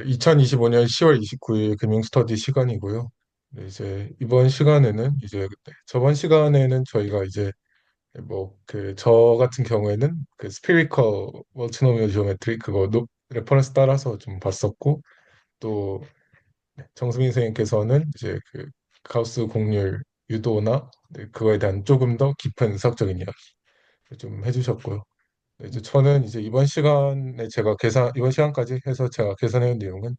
2025년 10월 29일 금융 스터디 시간이고요. 네, 이제 이번 시간에는 이제 저번 시간에는 저희가 이제 뭐 그 저 같은 경우에는 그 스피리컬 멀티노미얼 지오메트리 그거 레퍼런스 따라서 좀 봤었고, 또 정수민 선생님께서는 이제 그 가우스 공률 유도나, 네, 그거에 대한 조금 더 깊은 해석적인 이야기 좀 해주셨고요. 네, 이제 저는 이제 이번 시간에 제가 이번 시간까지 해서 제가 계산해온 내용은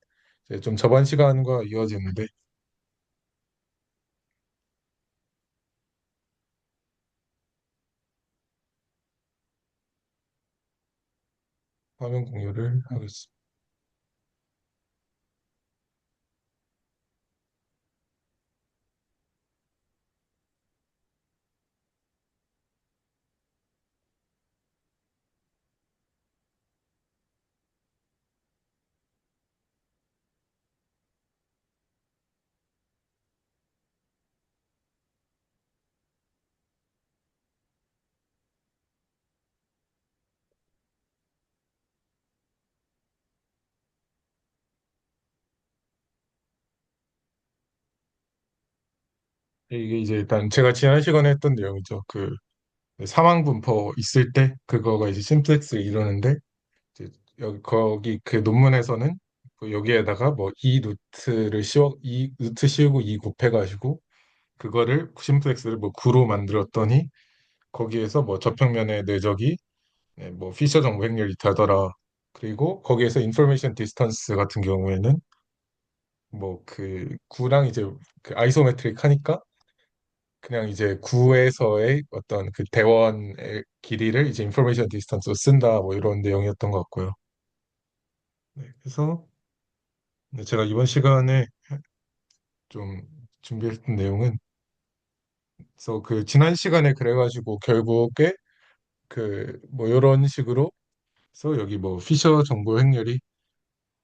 이제 좀 저번 시간과 이어지는데, 화면 공유를 하겠습니다. 이게 이제 일단 제가 지난 시간에 했던 내용이죠. 그 사망 분포 있을 때 그거가 이제 심플렉스를 이루는데, 이제 여기 거기 그 논문에서는 그 여기에다가 뭐 이 루트 씌우고 이 곱해가지고 그거를 심플렉스를 뭐 9로 만들었더니 거기에서 뭐 저평면의 내적이, 네, 뭐 피셔 정보행렬이 되더라. 그리고 거기에서 인포메이션 디스턴스 같은 경우에는 뭐 그 9랑 이제 그 아이소메트릭 하니까 그냥 이제 9에서의 어떤 그 대원의 길이를 이제 인포메이션 디스턴스로 쓴다, 뭐 이런 내용이었던 것 같고요. 네, 그래서 네, 제가 이번 시간에 좀 준비했던 내용은, 그래서 그 지난 시간에 그래가지고 결국에 그 뭐 이런 식으로 해서 여기 뭐 피셔 정보 행렬이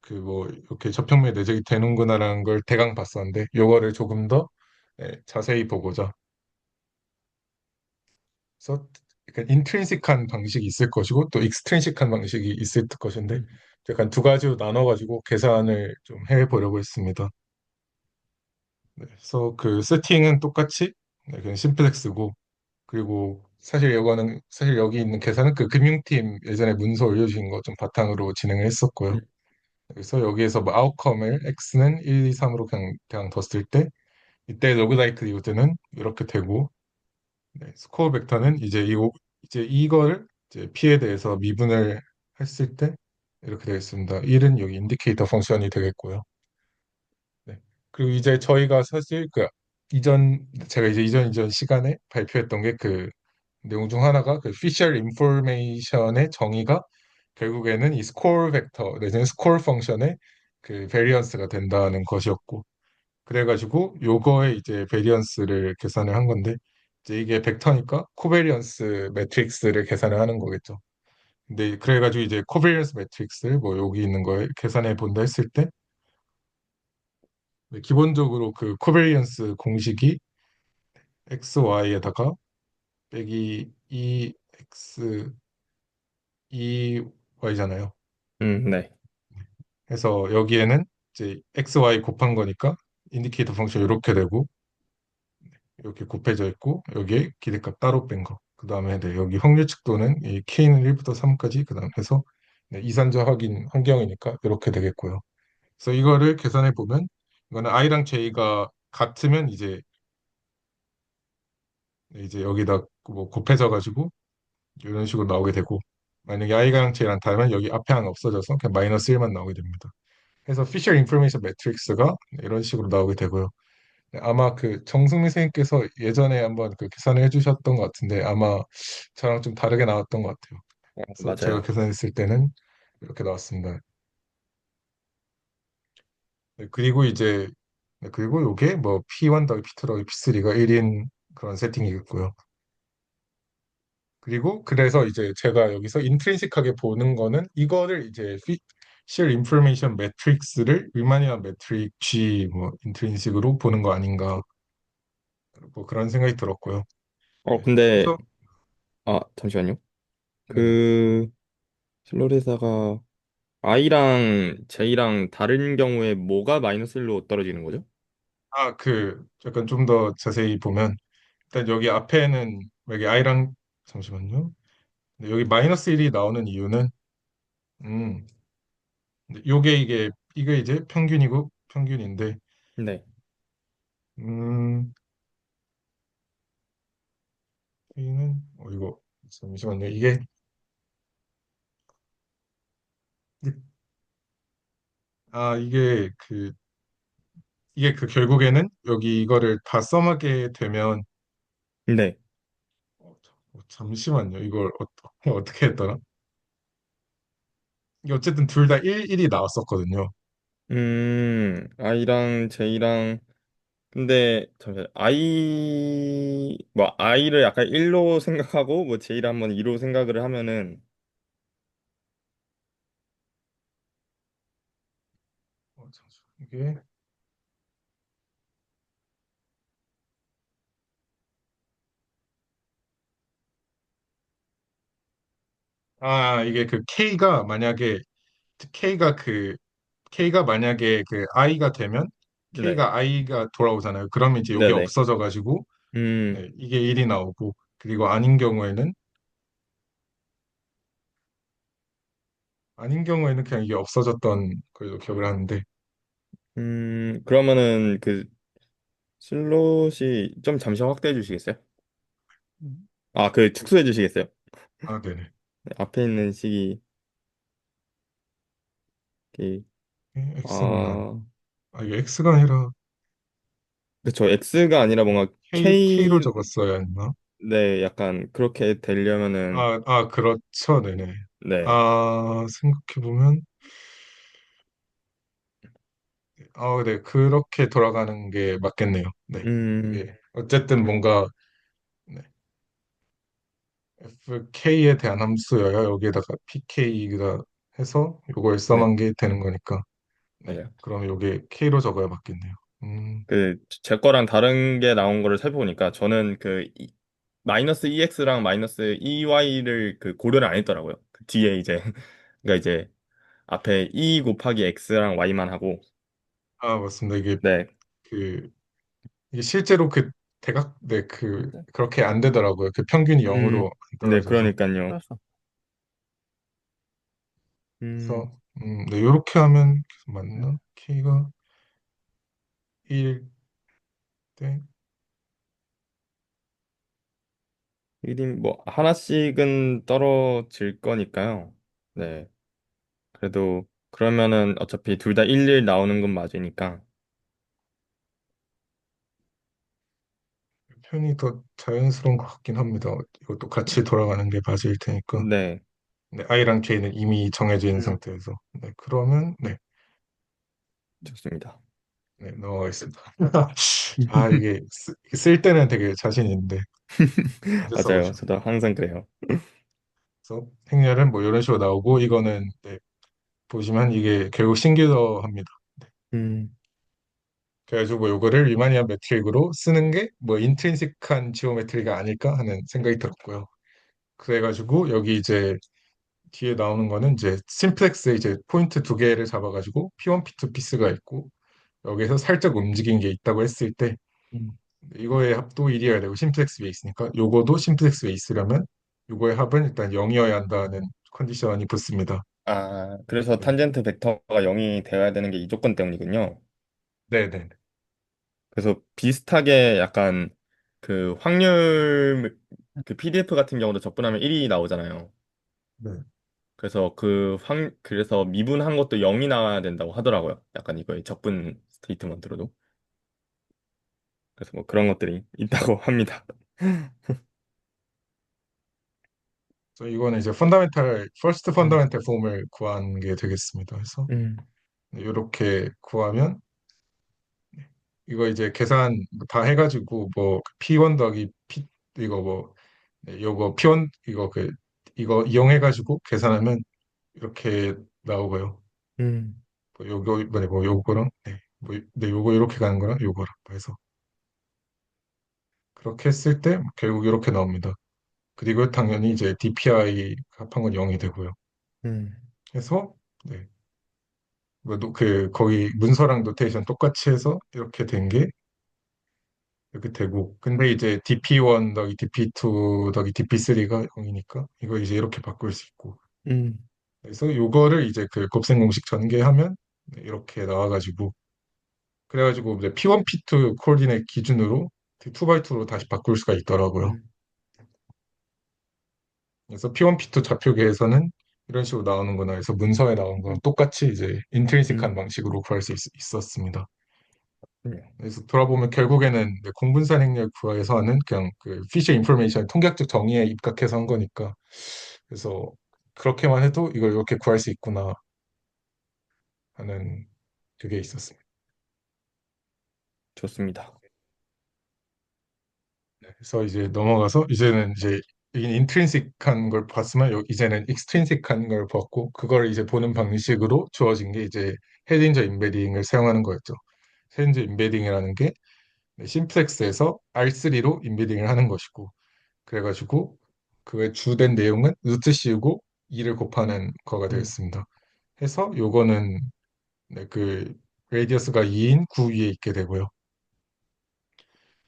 그 뭐 이렇게 저평면 내적이 되는구나라는 걸 대강 봤었는데, 요거를 조금 더 자세히 보고자, 그래서 약간 인트린식한 방식이 있을 것이고 또 익스트린식한 방식이 있을 것인데, 약간 두 가지로 나눠가지고 계산을 좀 해보려고 했습니다. 네, 그래서 그 세팅은 똑같이, 네, 그냥 심플렉스고, 그리고 사실 여기 있는 계산은 그 금융팀 예전에 문서 올려주신 거 좀 바탕으로 진행을 했었고요. 그래서 여기에서 뭐 아웃컴을 x는 1, 2, 3으로 그냥 뒀을 때 이때 로그 라이클리후드는 이렇게 되고, 네, 스코어 벡터는 이제 이거를 이제 p에 대해서 미분을 했을 때 이렇게 되겠습니다. 1은 여기 인디케이터 펑션이 되겠고요. 네. 그리고 이제 저희가 사실 그 제가 이제 이전 시간에 발표했던 게 그 내용 중 하나가 그 피셜 인포메이션의 정의가 결국에는 이 스코어 벡터 내지는 스코어 펑션의 그 베리언스가 된다는 것이었고, 그래가지고 요거에 이제 베리언스를 계산을 한 건데, 이제 이게 벡터니까 코베리언스 매트릭스를 계산을 하는 거겠죠. 근데 그래가지고 이제 코베리언스 매트릭스를 뭐 여기 있는 거에 계산해 본다 했을 때, 네, 기본적으로 그 코베리언스 공식이 XY에다가 빼기 2X 2Y잖아요. 네. 그래서 여기에는 이제 XY 곱한 거니까 인디케이터 펑션 이렇게 되고, 이렇게 곱해져 있고 여기에 기대값 따로 뺀 거. 그 다음에 네, 여기 확률 측도는 이 k는 1부터 3까지 그 다음 해서, 네, 이산자 확인 환경이니까 이렇게 되겠고요. 그래서 이거를 계산해 보면 이거는 i랑 j가 같으면 이제 여기다 뭐 곱해져 가지고 이런 식으로 나오게 되고, 만약에 i랑 j랑 다르면 여기 앞에 하나 없어져서 그냥 마이너스 1만 나오게 됩니다. 그래서 피셔 인포메이션 매트릭스가 이런 식으로 나오게 되고요. 네, 아마 그 정승민 선생님께서 예전에 한번 그 계산을 해주셨던 것 같은데 아마 저랑 좀 다르게 나왔던 것 같아요. 그래서 제가 맞아요. 계산했을 때는 이렇게 나왔습니다. 네, 그리고 이제 그리고 요게 뭐 P1 더하기 P2 더하기 P3가 1인 그런 세팅이겠고요. 그리고 그래서 이제 제가 여기서 인트린식하게 보는 거는 이거를 이제 피셜 인포메이션 매트릭스를 리마니안 매트릭 G 뭐 인트린식으로 보는 거 아닌가, 뭐 그런 생각이 들었고요. 네. 근데, 그래서 잠시만요. 네네. 그, 슬로리사가, I랑 J랑 다른 경우에 뭐가 마이너스 1로 떨어지는 거죠? 아, 약간 좀 더 자세히 보면, 일단 여기 앞에는, 여기 i랑, 잠시만요. 근데 여기 마이너스 1이 나오는 이유는, 음, 근데 이게 이제 평균인데, 네. 음, 이거, 잠시만요. 이게 결국에는 여기 이거를 다 썸하게 되면, 네. 잠시만요. 이걸 어떻게 했더라? 이게 어쨌든 둘 다 1이 나왔었거든요. I랑 J랑 근데 잠시만 I를 약간 1로 생각하고 뭐 J를 한번 2로 생각을 하면은 잠시만. 이게 K가 그, K가 만약에 I가 되면, 네. K가 I가 돌아오잖아요. 그러면 이제 이게 네네. 없어져가지고, 음, 네, 이게 1이 나오고, 그리고 아닌 경우에는 그냥 이게 없어졌던 걸로 기억을 하는데, 그러면은 그 슬롯이 좀 잠시 확대해 주시겠어요? 아, 그 축소해 주시겠어요? 네네. 네, 앞에 있는 식이 이- X구나. 아, 이게 X가 아니라 그쵸. X가 아니라 뭔가 K로 K 적었어야 했나? 네, 약간 그렇게 되려면은 그렇죠. 네네. 네. 생각해보면, 네, 그렇게 돌아가는 게 맞겠네요. 네. 음, 이게, 어쨌든 뭔가, 네, FK에 대한 함수여야 여기에다가 PK가 해서 요걸 네, 써만 게 되는 거니까, 네. 맞아요. 그럼 요게 K로 적어야 맞겠네요. 음, 그 제 거랑 다른 게 나온 거를 살펴보니까 저는 마이너스 EX랑 마이너스 EY를 그 고려를 안 했더라고요. 그 뒤에 이제 그러니까 이제 앞에 E 곱하기 X랑 Y만 하고 맞습니다. 네. 그, 이게 실제로 그렇게 안 되더라고요. 그 평균이 0으로 안 네, 떨어져서. 그러니까요. 알았어. 음, 그래서, 네, 요렇게 하면 계속 맞나? K가 1일 때, 1인 뭐 하나씩은 떨어질 거니까요. 네. 그래도 그러면은 어차피 둘 다 1, 1 나오는 건 맞으니까. 편이 더 자연스러운 것 같긴 합니다. 이것도 같이 돌아가는 게 맞을 테니까. 네. 네, I랑 K는 이미 정해져 있는 음, 상태에서. 네, 그러면, 네, 좋습니다. 네, 넘어가겠습니다. 이게 쓸 때는 되게 자신 있는데, 언제 맞아요. 써보죠? 저도 항상 그래요. 그래서 행렬은 뭐 이런 식으로 나오고, 이거는, 네, 보시면 이게 결국 싱귤러합니다. 네. 음, 그래가지고 뭐 요거를 리마니안 매트릭으로 쓰는 게 뭐 인트린식한 지오메트리가 아닐까 하는 생각이 들었고요. 그래가지고 여기 이제 뒤에 나오는 거는 이제 심플렉스 이제 포인트 두 개를 잡아가지고 P1, P2 피스가 있고 여기서 살짝 움직인 게 있다고 했을 때 음. 이거의 합도 1이어야 되고 심플렉스 베이스니까 요거도 심플렉스 베이스라면 요거의 합은 일단 0이어야 한다는 컨디션이 붙습니다. 그래서 네. 탄젠트 벡터가 0이 되어야 되는 게 이 조건 때문이군요. 네네. 그래서 비슷하게 약간 그 확률 그 PDF 같은 경우도 적분하면 1이 나오잖아요. 네. 그래서 미분한 것도 0이 나와야 된다고 하더라고요. 약간 이거의 적분 스테이트먼트로도. 그래서 뭐 그런 것들이 있다고 합니다. 그래서 이거는 이제 펀더멘탈, 퍼스트 음, 펀더멘탈 폼을 구한 게 되겠습니다. 그래서 음, 이렇게 구하면 이거 이제 계산 다 해가지고 뭐 P1 더하기 P 이거 뭐 네, 요거 P1 이거 이용해가지고 계산하면 이렇게 나오고요. 음, 뭐 요거랑 요거 이렇게 가는 거랑 요거랑 해서 그렇게 했을 때 결국 이렇게 나옵니다. 그리고 당연히 이제 DPI 합한 건 0이 되고요. 음, 해서 네. 거기 문서랑 노테이션 똑같이 해서 이렇게 된 게 이렇게 되고, 근데 이제 DP1 더하기 DP2 더하기 DP3가 0이니까 이거 이제 이렇게 바꿀 수 있고, 음, 그래서 요거를 이제 그 곱셈 공식 전개하면 네, 이렇게 나와가지고, 그래가지고 이제 P1, P2 코디네이트 기준으로 2x2로 다시 바꿀 수가 있더라고요. 음, 그래서 P1, P2 좌표계에서는 이런 식으로 나오는구나 해서 문서에 나온 거랑 똑같이 이제 인트린식한 음, 방식으로 구할 수 있었습니다. 네. 그래서 돌아보면 결국에는 이제 공분산 행렬 구하에서 하는 그냥 그 피셔 인포메이션 통계학적 정의에 입각해서 한 거니까 그래서 그렇게만 해도 이걸 이렇게 구할 수 있구나 하는 그게 있었습니다. 좋습니다. 네, 그래서 이제 넘어가서 이제는 이제 이게 인트린식한 걸 봤으면 이제는 익스트린식한 걸 봤고 그걸 이제 보는 방식으로 주어진 게 이제 헤딩저 임베딩을 사용하는 거였죠. 헤딩저 임베딩이라는 게 심플렉스에서 R3로 임베딩을 하는 것이고 그래가지고 그의 주된 내용은 루트 씌우고 2를 곱하는 거가 음, 되겠습니다. 해서 요거는 네, 그 레디어스가 2인 9 위에 있게 되고요.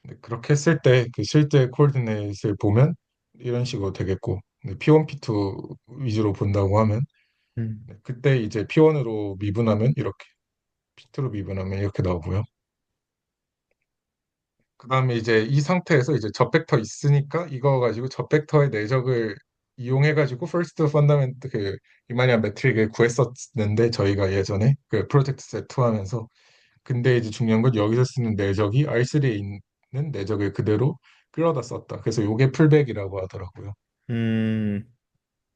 네, 그렇게 했을 때 그 실제 코디네이트를 보면 이런 식으로 되겠고 네, P1, P2 위주로 본다고 하면 음, 네, 그때 이제 P1으로 미분하면 이렇게 P2로 미분하면 이렇게 나오고요. 그 다음에 이제 이 상태에서 이제 저 벡터 있으니까 이거 가지고 저 벡터의 내적을 이용해가지고 퍼스트 펀더멘트 그 리마니안 매트릭을 구했었는데 저희가 예전에 그 프로젝트 세트 하면서 근데 이제 중요한 건 여기서 쓰는 내적이 R3에 있는 내적을 그대로 끌어다 썼다. 그래서 요게 풀백이라고 하더라고요. 음,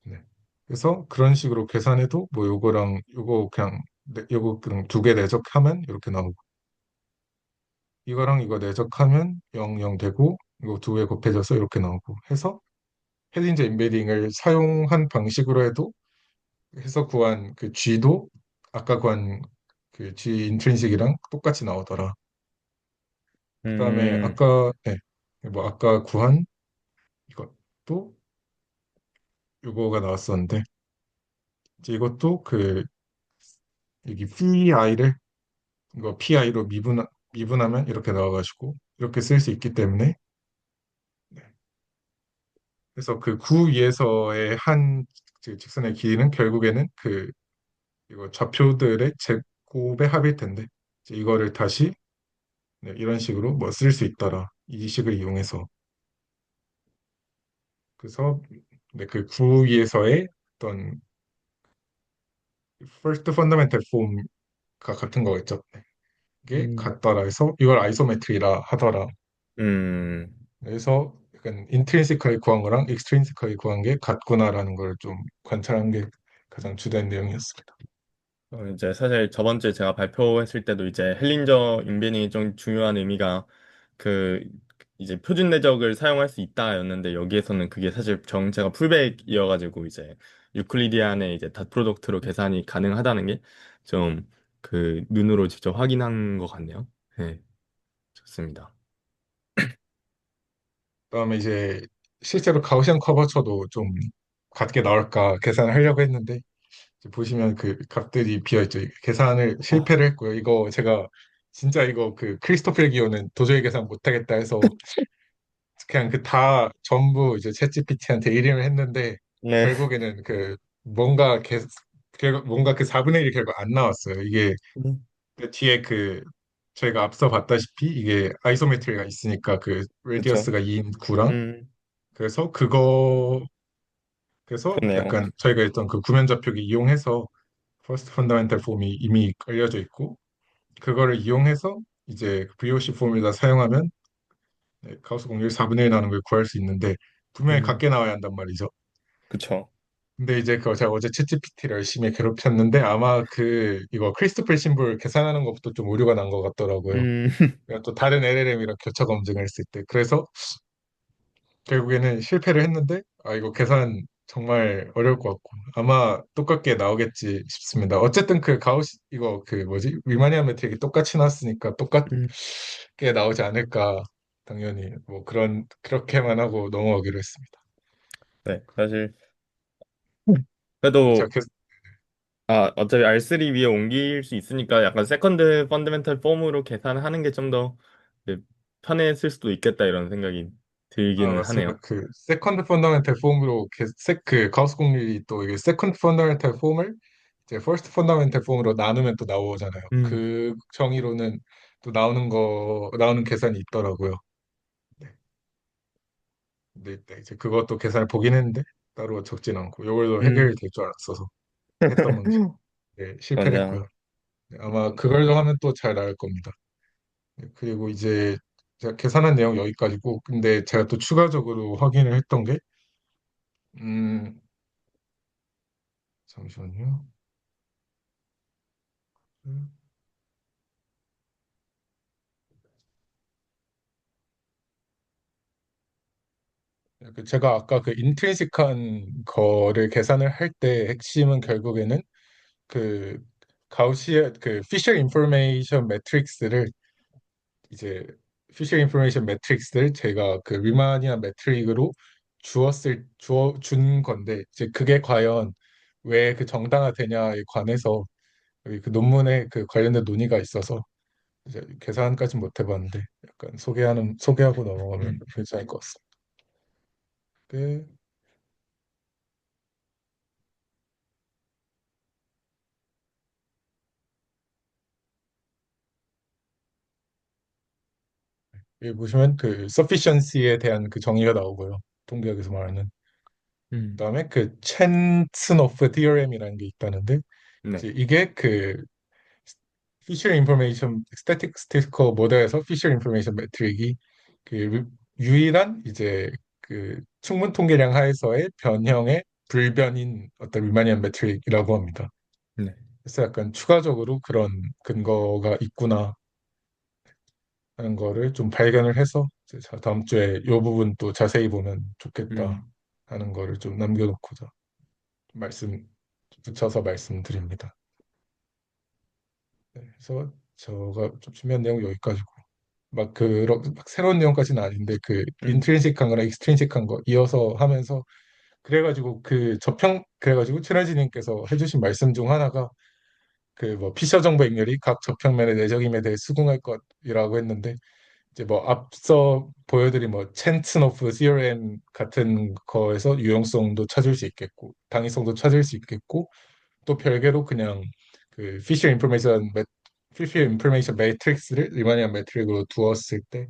네. 그래서 그런 식으로 계산해도 뭐 요거랑 요거 그냥 요거 그냥 두 개 내적하면 이렇게 나오고 이거랑 이거 내적하면 0, 0 되고 이거 두 개 곱해져서 이렇게 나오고 해서 헤딩즈 임베딩을 사용한 방식으로 해도 해서 구한 그 G도 아까 구한 그 G 인트린식이랑 똑같이 나오더라. 그다음에 음, 아까 네, 뭐 아까 구한 이것도 이거가 나왔었는데 이제 이것도 그 여기 PI를 이거 PI로 미분하면 이렇게 나와가지고 이렇게 쓸 수 있기 때문에 네. 그래서 그 구 위에서의 그 직선의 길이는 결국에는 그 이거 좌표들의 제곱의 합일 텐데 이제 이거를 다시 네, 이런 식으로 뭐 쓸 수 있더라. 이 식을 이용해서. 그래서 네, 그 구위에서의 어떤 first fundamental form가 같은 거겠죠. 네, 이게 음, 같더라 해서 이걸 아이소메트리라 하더라. 음. 그래서 약간 인트린시컬리 구한 거랑 익스트린시컬리 구한 게 같구나라는 걸 좀 관찰한 게 가장 주된 내용이었습니다. 이제 사실 저번 주에 제가 발표했을 때도 이제 헬린저 인벤이 좀 중요한 의미가 그 이제 표준 내적을 사용할 수 있다였는데 여기에서는 그게 사실 정체가 풀백이어가지고 이제 유클리디안의 이제 닷 프로덕트로 계산이 가능하다는 게 좀 그 눈으로 직접 확인한 것 같네요. 네, 좋습니다. 그다음에 이제 실제로 가우시안 커버처도 좀 같게 나올까 계산을 하려고 했는데 이제 보시면 그 값들이 비어 있죠. 계산을 아, 실패를 했고요. 이거 제가 진짜 이거 그 크리스토펠 기어는 도저히 계산 못하겠다 해서 그냥 그 다 전부 이제 챗GPT한테 일임을 했는데 네, 결국에는 그 뭔가 결국 뭔가 그 4분의 1이 결국 안 나왔어요. 이게 음, 그 뒤에 그 저희가 앞서 봤다시피 이게 아이소메트리가 있으니까 그 그쵸. 레디어스가 2인 9랑 음, 그래서 그래서 그렇네요. 약간 저희가 했던 그 구면 좌표기 이용해서 퍼스트 펀더멘탈 폼이 이미 알려져 있고 그거를 이용해서 이제 VOC 포뮬라 사용하면 네, 가우스 공률 4분의 1 나는 걸 구할 수 있는데 분명히 음, 같게 나와야 한단 말이죠. 그쵸. 근데 이제 그거 제가 어제 챗GPT를 열심히 괴롭혔는데 아마 그 이거 크리스토플 심볼 계산하는 것부터 좀 오류가 난 것 같더라고요. 음, 그냥 또 다른 LLM이랑 교차 검증을 했을 때 그래서 결국에는 실패를 했는데 아 이거 계산 정말 어려울 것 같고 아마 똑같게 나오겠지 싶습니다. 어쨌든 그 가우스 이거 그 뭐지 리마니아 매트릭이 똑같이 나왔으니까 음, 똑같게 나오지 않을까 당연히 뭐 그렇게만 하고 넘어가기로 했습니다. 네, 사실 제가 그래도 계속 어차피 R3 위에 옮길 수 있으니까 약간 세컨드 펀더멘탈 폼으로 계산하는 게 좀 더 편했을 수도 있겠다 이런 생각이 아, 들기는 맞습니다. 하네요. 그 세컨드 펀더멘탈 폼으로 그 가우스 공률이 또 이게 세컨드 펀더멘탈 폼을 이제 퍼스트 펀더멘탈 폼으로 나누면 또 나오잖아요. 음, 그 정의로는 또 나오는 계산이 있더라고요. 네. 네, 이제 그것도 계산을 보긴 했는데 따로 적진 않고 이걸로 해결이 음, 될 줄 알았어서 했던 문제. 네, 실패를 맞아. 했고요. 네, 아마 그걸로 하면 또 잘 나올 겁니다. 네, 그리고 이제 제가 계산한 내용 여기까지고, 근데 제가 또 추가적으로 확인을 했던 게, 음, 잠시만요. 음, 제가 아까 그 인트린식한 거를 계산을 할 때 핵심은 결국에는 그 그 피셔 인포메이션 매트릭스를 이제 피셔 인포메이션 매트릭스를 제가 그 리마니안 매트릭으로 준 건데 이제 그게 과연 왜 그 정당화되냐에 관해서 여기 그 논문에 그 관련된 논의가 있어서 이제 계산까지 못 해봤는데 약간 소개하고 넘어가면 음, 괜찮을 것 같습니다. 그 여기 보시면 그 sufficiency에 대한 그 정의가 나오고요. 통계학에서 말하는. 음, 그다음에 그 첸츠노프 티어렘이라는 게 있다는데 네, 이제 이게 그 피셔 인포메이션 스태티스티컬 모델에서 피셔 인포메이션 매트릭이 그 유일한 이제 그 충분 통계량 하에서의 변형의 불변인 어떤 리마니안 매트릭이라고 합니다. 네, 그래서 약간 추가적으로 그런 근거가 있구나 하는 거를 좀 발견을 해서 이제 다음 주에 이 부분 또 자세히 보면 좋겠다 음, 하는 거를 좀 남겨놓고자 말씀 붙여서 말씀드립니다. 네, 그래서 제가 좀 준비한 내용 여기까지고 막 새로운 내용까지는 아닌데 그 음, 인트린식한 거나 익스트린식한 거 이어서 하면서 그래가지고 최라지님께서 해주신 말씀 중 하나가 그 뭐 피셔 정보 행렬이 각 저평면의 내적임에 대해 수긍할 것이라고 했는데 이제 뭐 앞서 보여드린 뭐 챈츠노프 CRM 같은 거에서 유용성도 찾을 수 있겠고 당위성도 찾을 수 있겠고 또 별개로 그냥 그 피셔 인포메이션 매트릭스를 리마니안 매트릭으로 두었을 때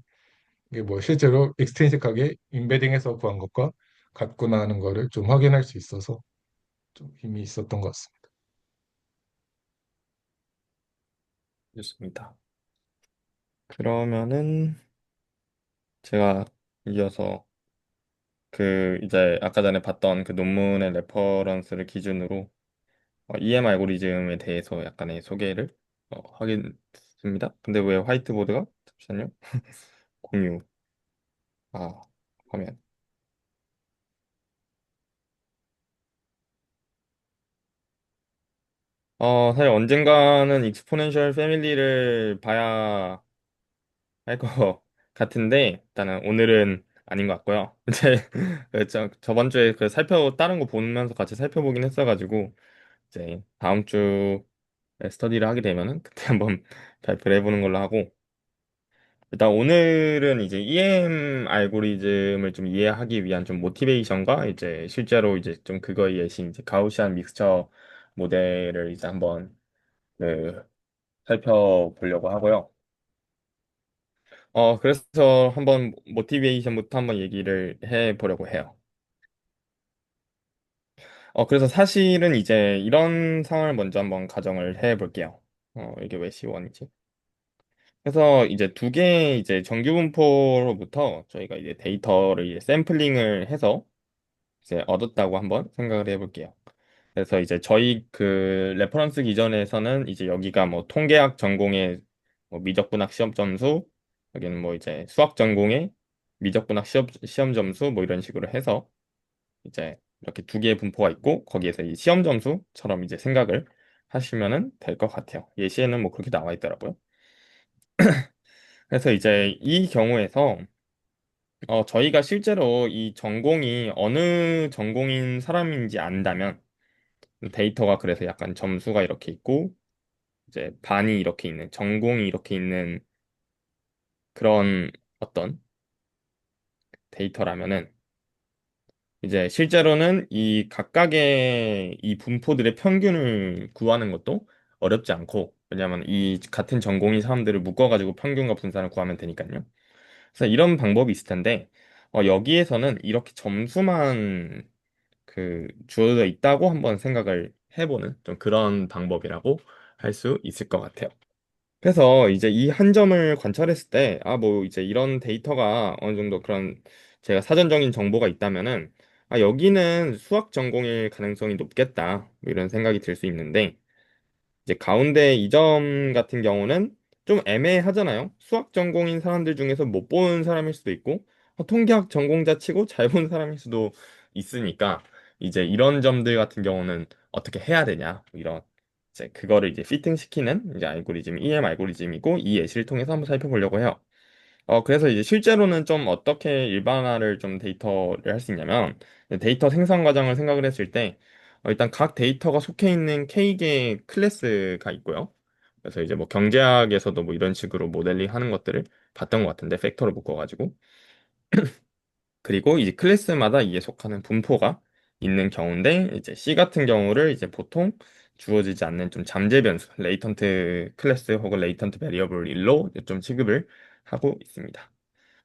이게 뭐 실제로 익스트린식하게 임베딩해서 구한 것과 같구나 하는 거를 좀 확인할 수 있어서 좀 힘이 있었던 것 같습니다. 좋습니다. 그러면은 제가 이어서 그 이제 아까 전에 봤던 그 논문의 레퍼런스를 기준으로 EM 알고리즘에 대해서 약간의 소개를 하겠습니다. 근데 왜 화이트보드가 잠시만요. 공유. 아, 화면. 사실 언젠가는 익스포넨셜 패밀리를 봐야 할 것 같은데 일단은 오늘은 아닌 것 같고요. 이제 저번 주에 그 다른 거 보면서 같이 살펴보긴 했어가지고 이제 다음 주에 스터디를 하게 되면은 그때 한번 발표를 해보는 걸로 하고 일단 오늘은 이제 EM 알고리즘을 좀 이해하기 위한 좀 모티베이션과 이제 실제로 이제 좀 그거에 예신 이제 가우시안 믹스처 모델을 이제 한번 그 살펴보려고 하고요. 그래서 한번 모티베이션부터 한번 얘기를 해보려고 해요. 그래서 사실은 이제 이런 상황을 먼저 한번 가정을 해볼게요. 이게 왜 C1이지? 그래서 이제 두 개의 이제 정규 분포로부터 저희가 이제 데이터를 이제 샘플링을 해서 이제 얻었다고 한번 생각을 해볼게요. 그래서 이제 저희 그 레퍼런스 기전에서는 이제 여기가 뭐 통계학 전공의 뭐 미적분학 시험 점수, 여기는 뭐 이제 수학 전공의 미적분학 시험 점수 뭐 이런 식으로 해서 이제 이렇게 두 개의 분포가 있고 거기에서 이 시험 점수처럼 이제 생각을 하시면은 될 것 같아요. 예시에는 뭐 그렇게 나와 있더라고요. 그래서 이제 이 경우에서 저희가 실제로 이 전공이 어느 전공인 사람인지 안다면 데이터가 그래서 약간 점수가 이렇게 있고 이제 반이 이렇게 있는 전공이 이렇게 있는 그런 어떤 데이터라면은 이제 실제로는 이 각각의 이 분포들의 평균을 구하는 것도 어렵지 않고 왜냐하면 이 같은 전공인 사람들을 묶어가지고 평균과 분산을 구하면 되니까요. 그래서 이런 방법이 있을 텐데 여기에서는 이렇게 점수만 주어져 있다고 한번 생각을 해보는 좀 그런 방법이라고 할 수 있을 것 같아요. 그래서 이제 이 한 점을 관찰했을 때, 뭐 이제 이런 데이터가 어느 정도 그런 제가 사전적인 정보가 있다면은, 여기는 수학 전공일 가능성이 높겠다. 뭐 이런 생각이 들 수 있는데, 이제 가운데 이 점 같은 경우는 좀 애매하잖아요. 수학 전공인 사람들 중에서 못 본 사람일 수도 있고, 통계학 전공자 치고 잘 본 사람일 수도 있으니까, 이제 이런 점들 같은 경우는 어떻게 해야 되냐, 뭐 이런, 이제 그거를 이제 피팅시키는 이제 알고리즘, EM 알고리즘이고, 이 예시를 통해서 한번 살펴보려고 해요. 그래서 이제 실제로는 좀 어떻게 일반화를 좀 데이터를 할 수 있냐면, 데이터 생성 과정을 생각을 했을 때, 일단 각 데이터가 속해 있는 K개의 클래스가 있고요. 그래서 이제 뭐 경제학에서도 뭐 이런 식으로 모델링 하는 것들을 봤던 것 같은데, 팩터를 묶어가지고. 그리고 이제 클래스마다 이에 속하는 분포가 있는 경우인데, 이제 C 같은 경우를 이제 보통 주어지지 않는 좀 잠재 변수, 레이턴트 클래스 혹은 레이턴트 베리어블 1로 좀 취급을 하고 있습니다.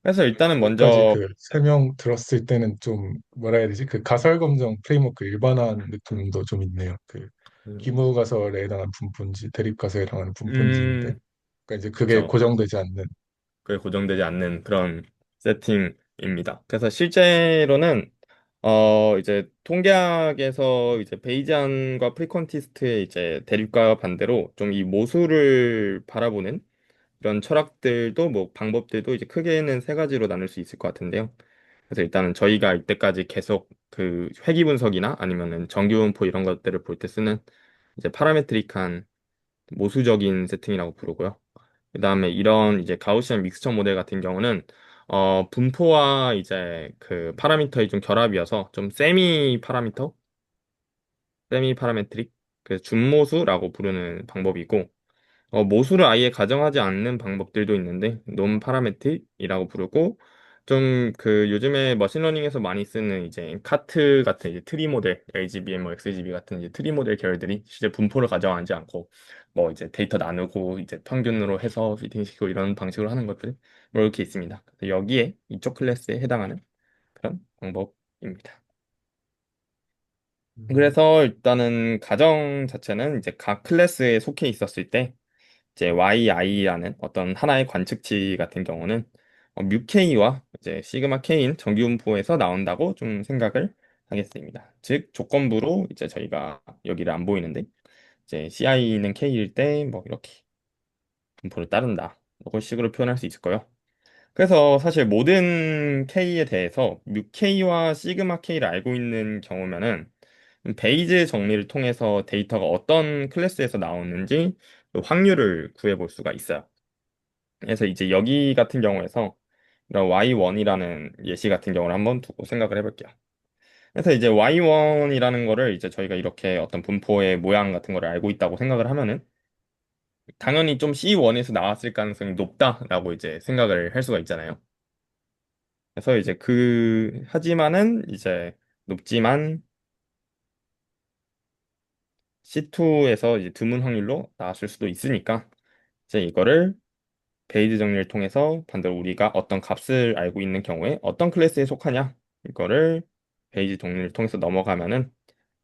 그래서 일단은 지금까지 먼저 그 설명 들었을 때는 좀 뭐라 해야 되지? 그 가설 검정 프레임워크 일반화한 느낌도 좀 있네요. 그 음, 기무 가설에 해당하는 분포인지 대립 가설에 해당하는 분포인지인데, 음, 그러니까 이제 그게 그쵸. 고정되지 않는. 그게 고정되지 않는 그런 세팅입니다. 그래서 실제로는 이제 통계학에서 이제 베이지안과 프리콘티스트의 이제 대립과 반대로 좀 이 모수를 바라보는 이런 철학들도 뭐 방법들도 이제 크게는 세 가지로 나눌 수 있을 것 같은데요. 그래서 일단은 저희가 이때까지 계속 그 회귀 분석이나 아니면은 정규 분포 이런 것들을 볼 때 쓰는 이제 파라메트릭한 모수적인 세팅이라고 부르고요. 그다음에 이런 이제 가우시안 믹스처 모델 같은 경우는 분포와 이제 그 파라미터의 좀 결합이어서 좀 세미 파라메트릭, 그 준모수라고 부르는 방법이고 모수를 아예 가정하지 않는 방법들도 있는데 논 파라메틱이라고 부르고 좀 요즘에 머신러닝에서 많이 쓰는 이제 카트 같은 이제 트리 모델 LGBM, 뭐 XGB 같은 이제 트리 모델 계열들이 실제 분포를 가정하지 않고 뭐 이제 데이터 나누고 이제 평균으로 해서 피팅시키고 이런 방식으로 하는 것들 뭐 이렇게 있습니다. 그래서 여기에 이쪽 클래스에 해당하는 그런 방법입니다. 음, 그래서 일단은 가정 자체는 이제 각 클래스에 속해 있었을 때 이제 YI라는 어떤 하나의 관측치 같은 경우는 뮤K와 이제 시그마 K인 정규분포에서 나온다고 좀 생각을 하겠습니다. 즉 조건부로 이제 저희가 여기를 안 보이는데 이제 CI는 K일 때 뭐 이렇게 분포를 따른다. 이런 식으로 표현할 수 있을 거예요. 그래서 사실 모든 K에 대해서 뮤K와 시그마 K를 알고 있는 경우면은 베이즈 정리를 통해서 데이터가 어떤 클래스에서 나오는지 그 확률을 구해볼 수가 있어요. 그래서 이제 여기 같은 경우에서 이런 Y1이라는 예시 같은 경우를 한번 두고 생각을 해볼게요. 그래서 이제 Y1이라는 거를 이제 저희가 이렇게 어떤 분포의 모양 같은 거를 알고 있다고 생각을 하면은 당연히 좀 C1에서 나왔을 가능성이 높다라고 이제 생각을 할 수가 있잖아요. 그래서 이제 하지만은 이제 높지만 C2에서 이제 드문 확률로 나왔을 수도 있으니까 이제 이거를 베이즈 정리를 통해서 반대로 우리가 어떤 값을 알고 있는 경우에 어떤 클래스에 속하냐 이거를 베이즈 정리를 통해서 넘어가면은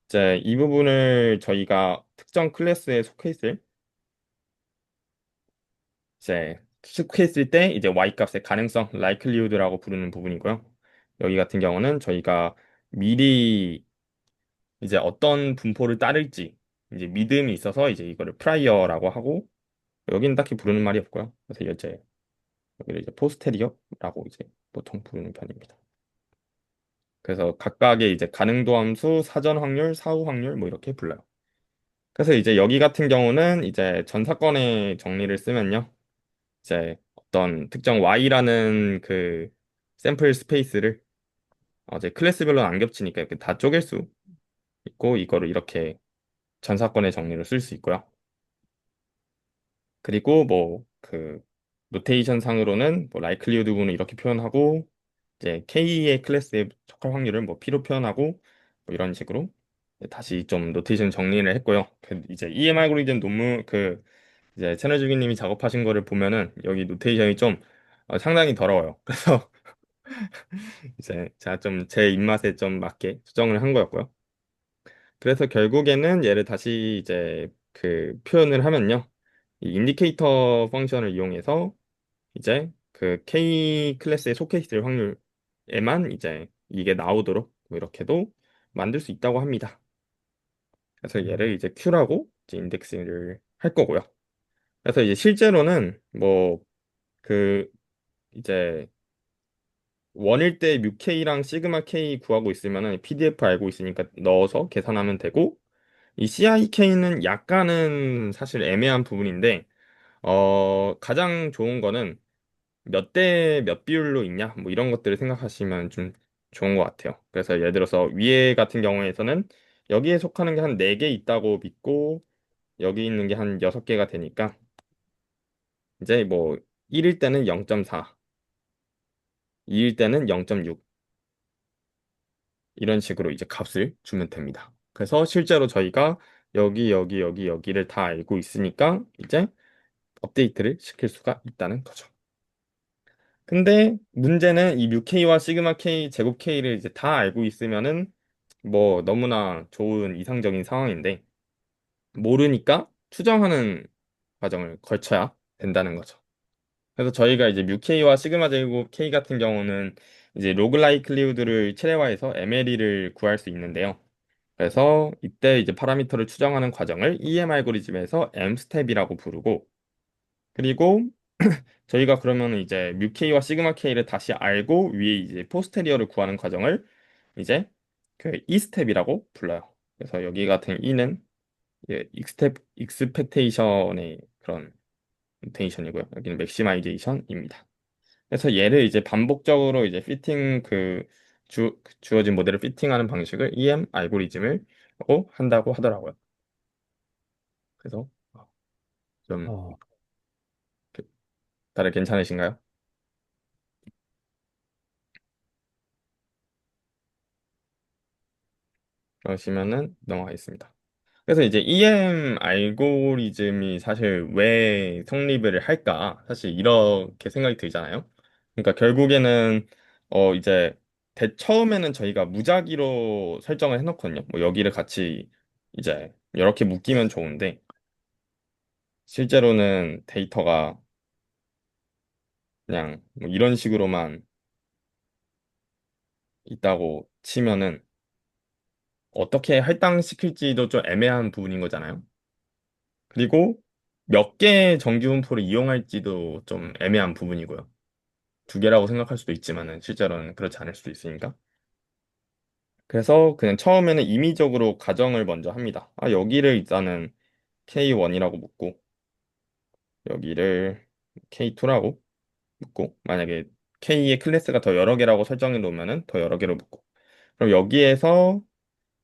이제 이 부분을 저희가 특정 클래스에 속해 있을 속해 있을 때 이제 y 값의 가능성 likelihood라고 부르는 부분이고요. 여기 같은 경우는 저희가 미리 이제 어떤 분포를 따를지 이제 믿음이 있어서 이제 이거를 프라이어라고 하고 여기는 딱히 부르는 말이 없고요. 그래서 이제 여기를 이제 포스테리어라고 이제 보통 부르는 편입니다. 그래서 각각의 이제 가능도 함수, 사전 확률, 사후 확률 뭐 이렇게 불러요. 그래서 이제 여기 같은 경우는 이제 전 사건의 정리를 쓰면요. 이제 어떤 특정 Y라는 샘플 스페이스를 이제 클래스별로는 안 겹치니까 이렇게 다 쪼갤 수 있고 이거를 이렇게 전 사건의 정리를 쓸 수 있고요. 그리고 뭐 그 노테이션 상으로는 뭐 likelihood 분을 이렇게 표현하고 이제 K의 클래스에 속할 확률을 뭐 P로 표현하고 뭐 이런 식으로 다시 좀 노테이션 정리를 했고요. 그 이제 EM 알고리즘 논문 그 이제 채널 주기님이 작업하신 거를 보면은 여기 노테이션이 좀 상당히 더러워요. 그래서 이제 제가 좀 제 입맛에 좀 맞게 수정을 한 거였고요. 그래서 결국에는 얘를 다시 이제 그 표현을 하면요. 이 인디케이터 펑션을 이용해서 이제 그 K 클래스에 속해 있을 확률에만 이제 이게 나오도록 뭐 이렇게도 만들 수 있다고 합니다. 그래서 얘를 이제 Q라고 이제 인덱스를 할 거고요. 그래서 이제 실제로는 뭐 그 이제 원일 때 뮤K랑 시그마 K 구하고 있으면은 PDF 알고 있으니까 넣어서 계산하면 되고 이 CIK는 약간은 사실 애매한 부분인데 가장 좋은 거는 몇 대 몇 비율로 있냐 뭐 이런 것들을 생각하시면 좀 좋은 것 같아요. 그래서 예를 들어서 위에 같은 경우에서는 여기에 속하는 게 한 4개 있다고 믿고 여기 있는 게 한 6개가 되니까 이제 뭐 1일 때는 0.4, 2일 때는 0.6 이런 식으로 이제 값을 주면 됩니다. 그래서 실제로 저희가 여기를 다 알고 있으니까 이제 업데이트를 시킬 수가 있다는 거죠. 근데 문제는 이 뮤K와 시그마 K, 제곱 K를 이제 다 알고 있으면은 뭐 너무나 좋은 이상적인 상황인데 모르니까 추정하는 과정을 거쳐야 된다는 거죠. 그래서 저희가 이제 뮤K와 시그마 제곱 K 같은 경우는 이제 로그 라이클리후드를 최대화해서 MLE를 구할 수 있는데요. 그래서 이때 이제 파라미터를 추정하는 과정을 EM 알고리즘에서 M 스텝이라고 부르고 그리고 저희가 그러면 이제 뮤K와 시그마 K를 다시 알고 위에 이제 포스테리어를 구하는 과정을 이제 그 E 스텝이라고 불러요. 그래서 여기 같은 E는 익스텝 익스펙테이션의 그런 노테이션이고요. 여기는 맥시마이제이션입니다. 그래서 얘를 이제 반복적으로 이제 피팅 주어진 모델을 피팅하는 방식을 EM 알고리즘을 하고 한다고 하더라고요. 그래서 좀 어, 다들 괜찮으신가요? 그러시면은 넘어가겠습니다. 그래서 이제 EM 알고리즘이 사실 왜 성립을 할까? 사실 이렇게 생각이 들잖아요. 그러니까 결국에는 이제 처음에는 저희가 무작위로 설정을 해놓거든요. 뭐 여기를 같이 이제 이렇게 묶이면 좋은데 실제로는 데이터가 그냥 뭐 이런 식으로만 있다고 치면은 어떻게 할당시킬지도 좀 애매한 부분인 거잖아요. 그리고 몇 개의 정규분포를 이용할지도 좀 애매한 부분이고요. 두 개라고 생각할 수도 있지만은 실제로는 그렇지 않을 수도 있으니까. 그래서 그냥 처음에는 임의적으로 가정을 먼저 합니다. 아, 여기를 일단은 K1이라고 묻고 여기를 K2라고 묻고 만약에 K의 클래스가 더 여러 개라고 설정해 놓으면은 더 여러 개로 묻고 그럼 여기에서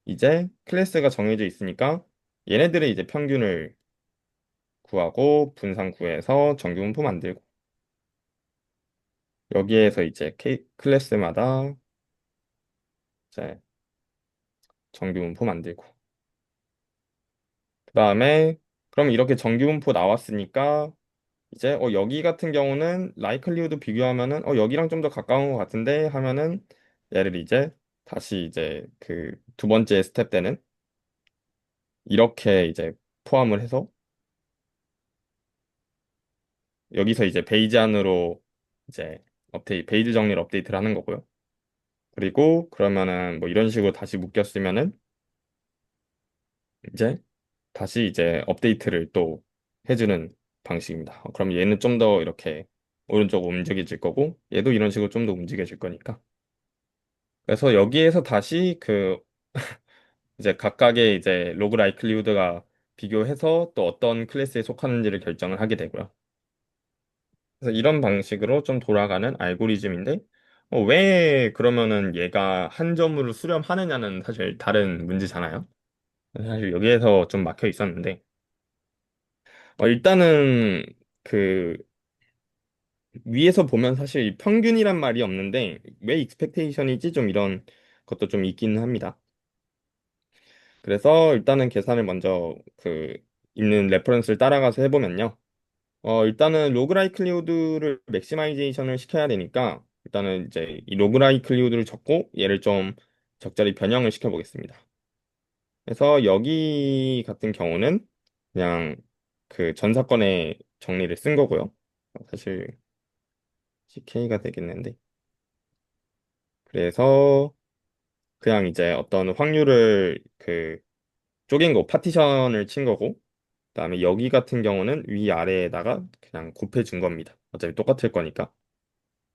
이제 클래스가 정해져 있으니까 얘네들의 이제 평균을 구하고 분산 구해서 정규분포 만들고 여기에서 이제 클래스마다 이제 정규분포 만들고 그 다음에 그럼 이렇게 정규분포 나왔으니까 이제 여기 같은 경우는 라이클리후드 비교하면은 여기랑 좀 더 가까운 것 같은데 하면은 얘를 이제 다시 이제 그 두 번째 스텝 때는 이렇게 이제 포함을 해서 여기서 이제 베이지안으로 이제 베이지 정리를 업데이트를 하는 거고요. 그리고 그러면은 뭐 이런 식으로 다시 묶였으면은 이제 다시 이제 업데이트를 또 해주는 방식입니다. 그럼 얘는 좀 더 이렇게 오른쪽으로 움직여질 거고 얘도 이런 식으로 좀 더 움직여질 거니까. 그래서 여기에서 다시 그 이제 각각의 이제 로그 라이클리후드가 비교해서 또 어떤 클래스에 속하는지를 결정을 하게 되고요. 그래서 이런 방식으로 좀 돌아가는 알고리즘인데 왜 그러면은 얘가 한 점으로 수렴하느냐는 사실 다른 문제잖아요. 사실 여기에서 좀 막혀 있었는데, 일단은 그 위에서 보면 사실 평균이란 말이 없는데 왜 익스펙테이션이지 좀 이런 것도 좀 있기는 합니다. 그래서 일단은 계산을 먼저 있는 레퍼런스를 따라가서 해보면요. 일단은 로그라이클리후드를 맥시마이제이션을 시켜야 되니까 일단은 이제 이 로그라이클리후드를 적고 얘를 좀 적절히 변형을 시켜보겠습니다. 그래서 여기 같은 경우는 그냥 그 전 사건의 정리를 쓴 거고요. 사실 CK가 되겠는데. 그래서 그냥 이제 어떤 확률을 쪼갠 거, 파티션을 친 거고, 그다음에 여기 같은 경우는 위아래에다가 그냥 곱해준 겁니다. 어차피 똑같을 거니까.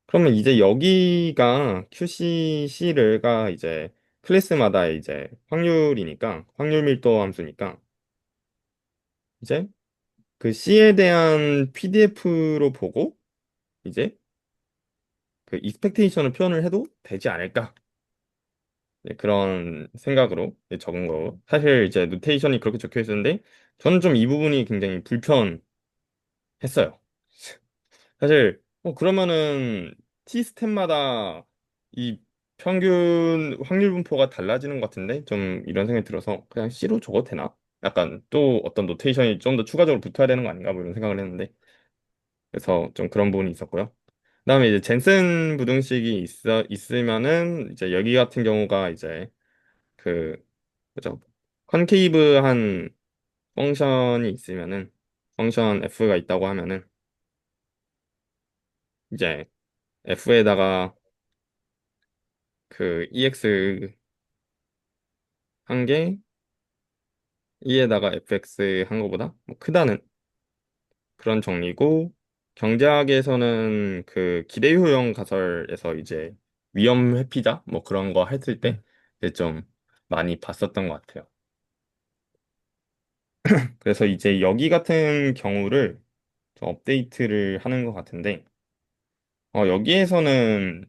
그러면 이제 여기가 QCC가 이제 클래스마다 이제 확률이니까, 확률 밀도 함수니까, 이제 그 C에 대한 PDF로 보고, 이제 그 익스펙테이션을 표현을 해도 되지 않을까. 네, 그런 생각으로 이제 적은 거. 사실 이제 노테이션이 그렇게 적혀 있었는데, 저는 좀 이 부분이 굉장히 불편했어요. 사실 그러면은 T 스텝마다 이 평균 확률 분포가 달라지는 것 같은데 좀 이런 생각이 들어서 그냥 C로 적어도 되나? 약간 또 어떤 노테이션이 좀 더 추가적으로 붙어야 되는 거 아닌가 뭐 이런 생각을 했는데 그래서 좀 그런 부분이 있었고요. 그다음에 이제 젠슨 부등식이 있으면은 이제 여기 같은 경우가 이제 그 그죠? 컨케이브한 펑션이 있으면은 펑션 f가 있다고 하면은 이제 f에다가 ex 한 게 e에다가 fx 한 거보다 뭐 크다는 그런 정리고 경제학에서는 그 기대 효용 가설에서 이제 위험 회피자 뭐 그런 거 했을 때 이제 좀 많이 봤었던 것 같아요. 그래서 이제 여기 같은 경우를 좀 업데이트를 하는 것 같은데 여기에서는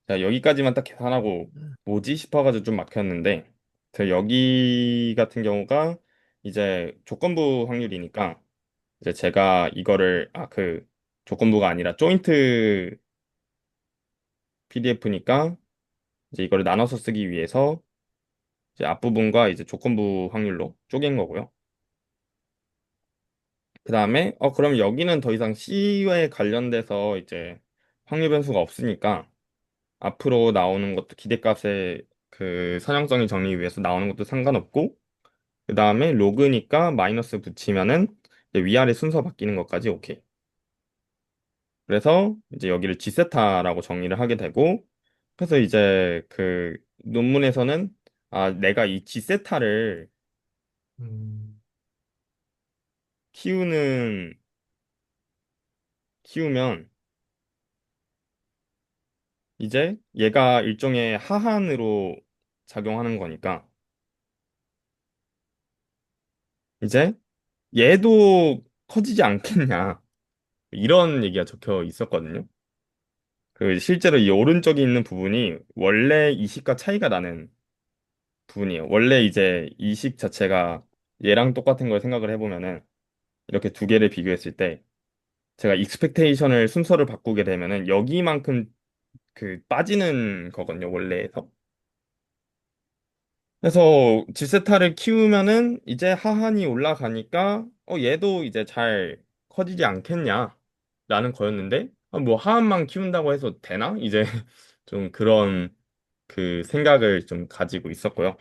자, 여기까지만 딱 계산하고 뭐지 싶어가지고 좀 막혔는데 여기 같은 경우가 이제 조건부 확률이니까 이제 제가 이거를 조건부가 아니라 조인트 PDF니까 이제 이거를 나눠서 쓰기 위해서 이제 앞부분과 이제 조건부 확률로 쪼갠 거고요. 그 다음에 그럼 여기는 더 이상 C에 관련돼서 이제 확률 변수가 없으니까 앞으로 나오는 것도 기대값의 그 선형성이 정리 위해서 나오는 것도 상관없고 그 다음에 로그니까 마이너스 붙이면은 이제 위아래 순서 바뀌는 것까지 오케이. 그래서 이제 여기를 G세타라고 정리를 하게 되고 그래서 이제 그 논문에서는 내가 이 G세타를 음, 키우는 키우면 이제 얘가 일종의 하한으로 작용하는 거니까 이제 얘도 커지지 않겠냐 이런 얘기가 적혀 있었거든요. 실제로 이 오른쪽에 있는 부분이 원래 이식과 차이가 나는 부분이에요. 원래 이제 이식 자체가 얘랑 똑같은 걸 생각을 해보면은 이렇게 두 개를 비교했을 때 제가 익스펙테이션을 순서를 바꾸게 되면은 여기만큼 빠지는 거거든요, 원래에서. 그래서 지세타를 키우면은 이제 하한이 올라가니까 얘도 이제 잘 커지지 않겠냐라는 거였는데 뭐 하한만 키운다고 해서 되나? 이제 좀 그런 생각을 좀 가지고 있었고요.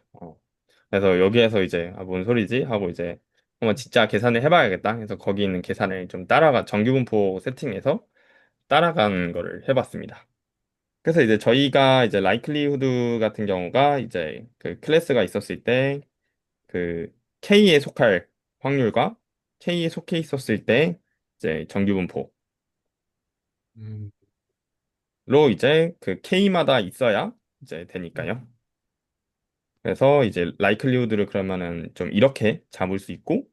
그래서 여기에서 이제 뭔 소리지? 하고 이제 한번 진짜 계산을 해봐야겠다. 그래서 거기 있는 계산을 좀 정규분포 세팅해서 따라간 거를 해봤습니다. 그래서 이제 저희가 이제 라이클리후드 같은 경우가 이제 그 클래스가 있었을 때 그 K에 속할 확률과 K에 속해 있었을 때 이제 정규분포로 음, 이제 K마다 있어야 이제 되니까요. 그래서 이제 라이클리후드를 그러면은 좀 이렇게 잡을 수 있고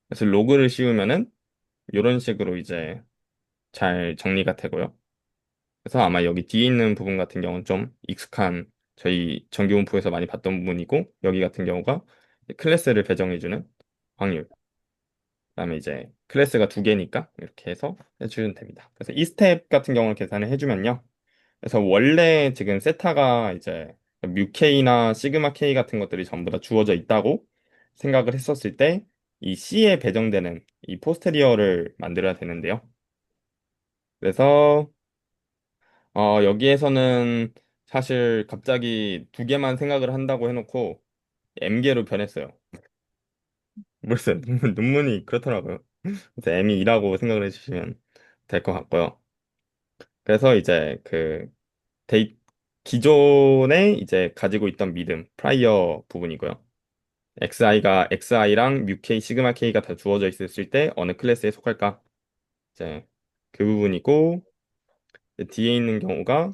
그래서 로그를 씌우면은 이런 식으로 이제 잘 정리가 되고요. 그래서 아마 여기 뒤에 있는 부분 같은 경우는 좀 익숙한 저희 정규분포에서 많이 봤던 부분이고 여기 같은 경우가 클래스를 배정해주는 확률. 그다음에 이제 클래스가 두 개니까 이렇게 해서 해주면 됩니다. 그래서 이 스텝 같은 경우를 계산을 해주면요. 그래서 원래 지금 세타가 이제 뮤K나 시그마 K 같은 것들이 전부 다 주어져 있다고 생각을 했었을 때 이 C에 배정되는 이 포스테리어를 만들어야 되는데요. 그래서 여기에서는 사실 갑자기 두 개만 생각을 한다고 해놓고 M개로 변했어요. 모르겠어요. 논문이 그렇더라고요. 그래서 M이 2라고 생각을 해주시면 될 것 같고요. 그래서 이제 그 데이 기존에 이제 가지고 있던 믿음, 프라이어 부분이고요. XI가 XI랑 뮤K, 시그마 K가 다 주어져 있을 때 어느 클래스에 속할까? 이제 그 부분이고 뒤에 있는 경우가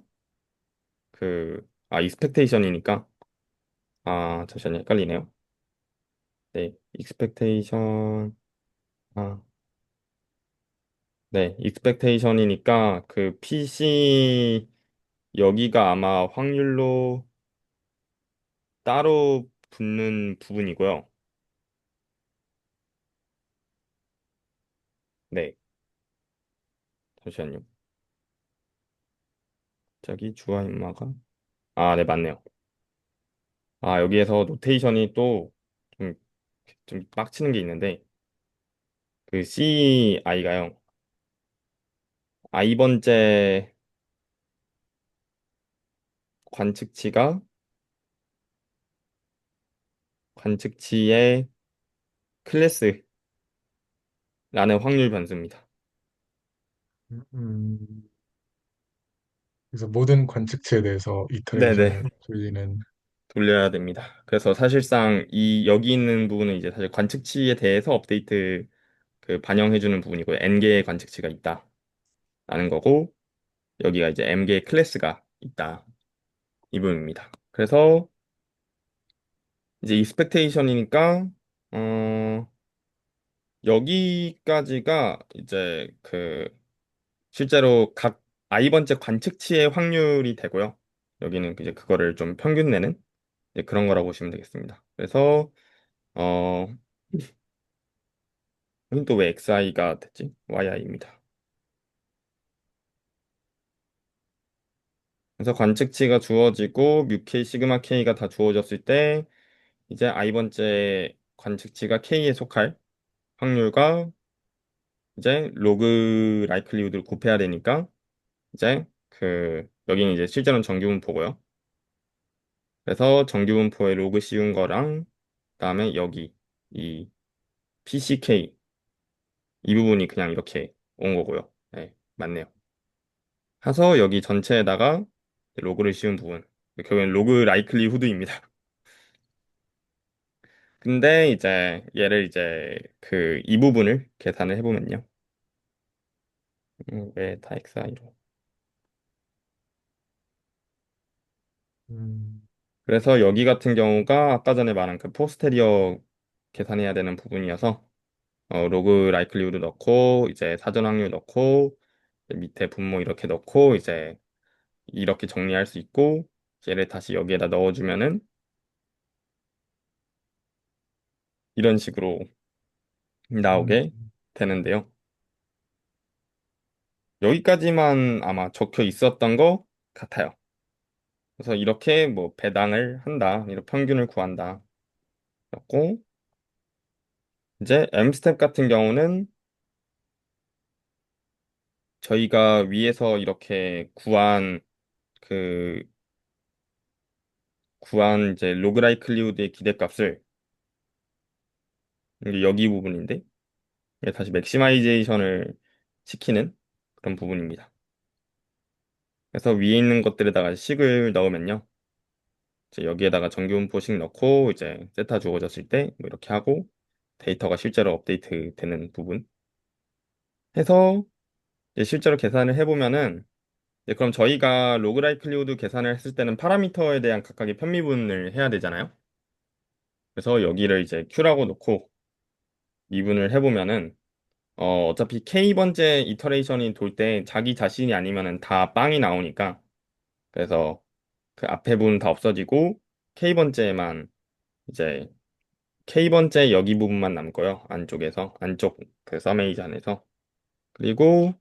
익스펙테이션이니까 잠시만요. 헷갈리네요. 네, 익스펙테이션 아, 네, 익스펙테이션이니까 그 PC 여기가 아마 확률로 따로 붙는 부분이고요. 네, 잠시만요. 갑자기 주화 인마가 네, 맞네요. 여기에서 노테이션이 또 좀, 좀 빡치는 게 있는데 그 CI가요. I번째 관측치가 관측치의 클래스라는 확률 변수입니다. 음, 그래서 모든 관측치에 대해서 네네. 이터레이션을 돌리는. 돌려야 됩니다. 그래서 사실상 이 여기 있는 부분은 이제 사실 관측치에 대해서 업데이트 반영해주는 부분이고요. N개의 관측치가 있다라는 거고 여기가 이제 M개의 클래스가 있다 이 부분입니다. 그래서 이제 익스펙테이션이니까 어 여기까지가 이제 실제로 각 i번째 관측치의 확률이 되고요. 여기는 이제 그거를 좀 평균 내는 이제 그런 거라고 보시면 되겠습니다. 그래서 어 여긴 또 왜 XI가 됐지? YI입니다. 그래서 관측치가 주어지고 뮤K, 시그마 K가 다 주어졌을 때 이제 i번째 관측치가 K에 속할 확률과 이제 로그 라이클리후드를 곱해야 되니까 이제 여기는 이제 실제로는 정규분포고요. 그래서 정규분포에 로그 씌운 거랑 그다음에 여기 이 PCK 이 부분이 그냥 이렇게 온 거고요. 네, 맞네요. 해서 여기 전체에다가 로그를 씌운 부분. 결국엔 로그 라이클리후드입니다. 근데 이제 얘를 이제 이 부분을 계산을 해보면요. 왜다 XI로? 음, 그래서 여기 같은 경우가 아까 전에 말한 그 포스테리어 계산해야 되는 부분이어서 로그 라이클리후드 넣고 이제 사전 확률 넣고 밑에 분모 이렇게 넣고 이제 이렇게 정리할 수 있고 얘를 다시 여기에다 넣어주면은 이런 식으로 음, 나오게 되는데요. 여기까지만 아마 적혀 있었던 것 같아요. 그래서 이렇게 뭐 배당을 한다, 이런 평균을 구한다. 였고 이제 M 스텝 같은 경우는 저희가 위에서 이렇게 그 구한 이제 로그라이클리우드의 기대값을 이게 여기 부분인데 이게 다시 맥시마이제이션을 시키는 그런 부분입니다. 그래서 위에 있는 것들에다가 식을 넣으면요. 이제 여기에다가 정규분포식 넣고 이제 세타 주어졌을 때 뭐 이렇게 하고 데이터가 실제로 업데이트 되는 부분 해서 이제 실제로 계산을 해보면은 그럼 저희가 로그라이클리후드 계산을 했을 때는 파라미터에 대한 각각의 편미분을 해야 되잖아요. 그래서 여기를 이제 Q라고 놓고 미분을 해보면은 어차피 K번째 이터레이션이 돌 때 자기 자신이 아니면은 다 빵이 나오니까 그래서 그 앞에 부분 다 없어지고 K번째만 이제 K번째 여기 부분만 남고요. 안쪽에서 안쪽 그 서메이즈 안에서. 그리고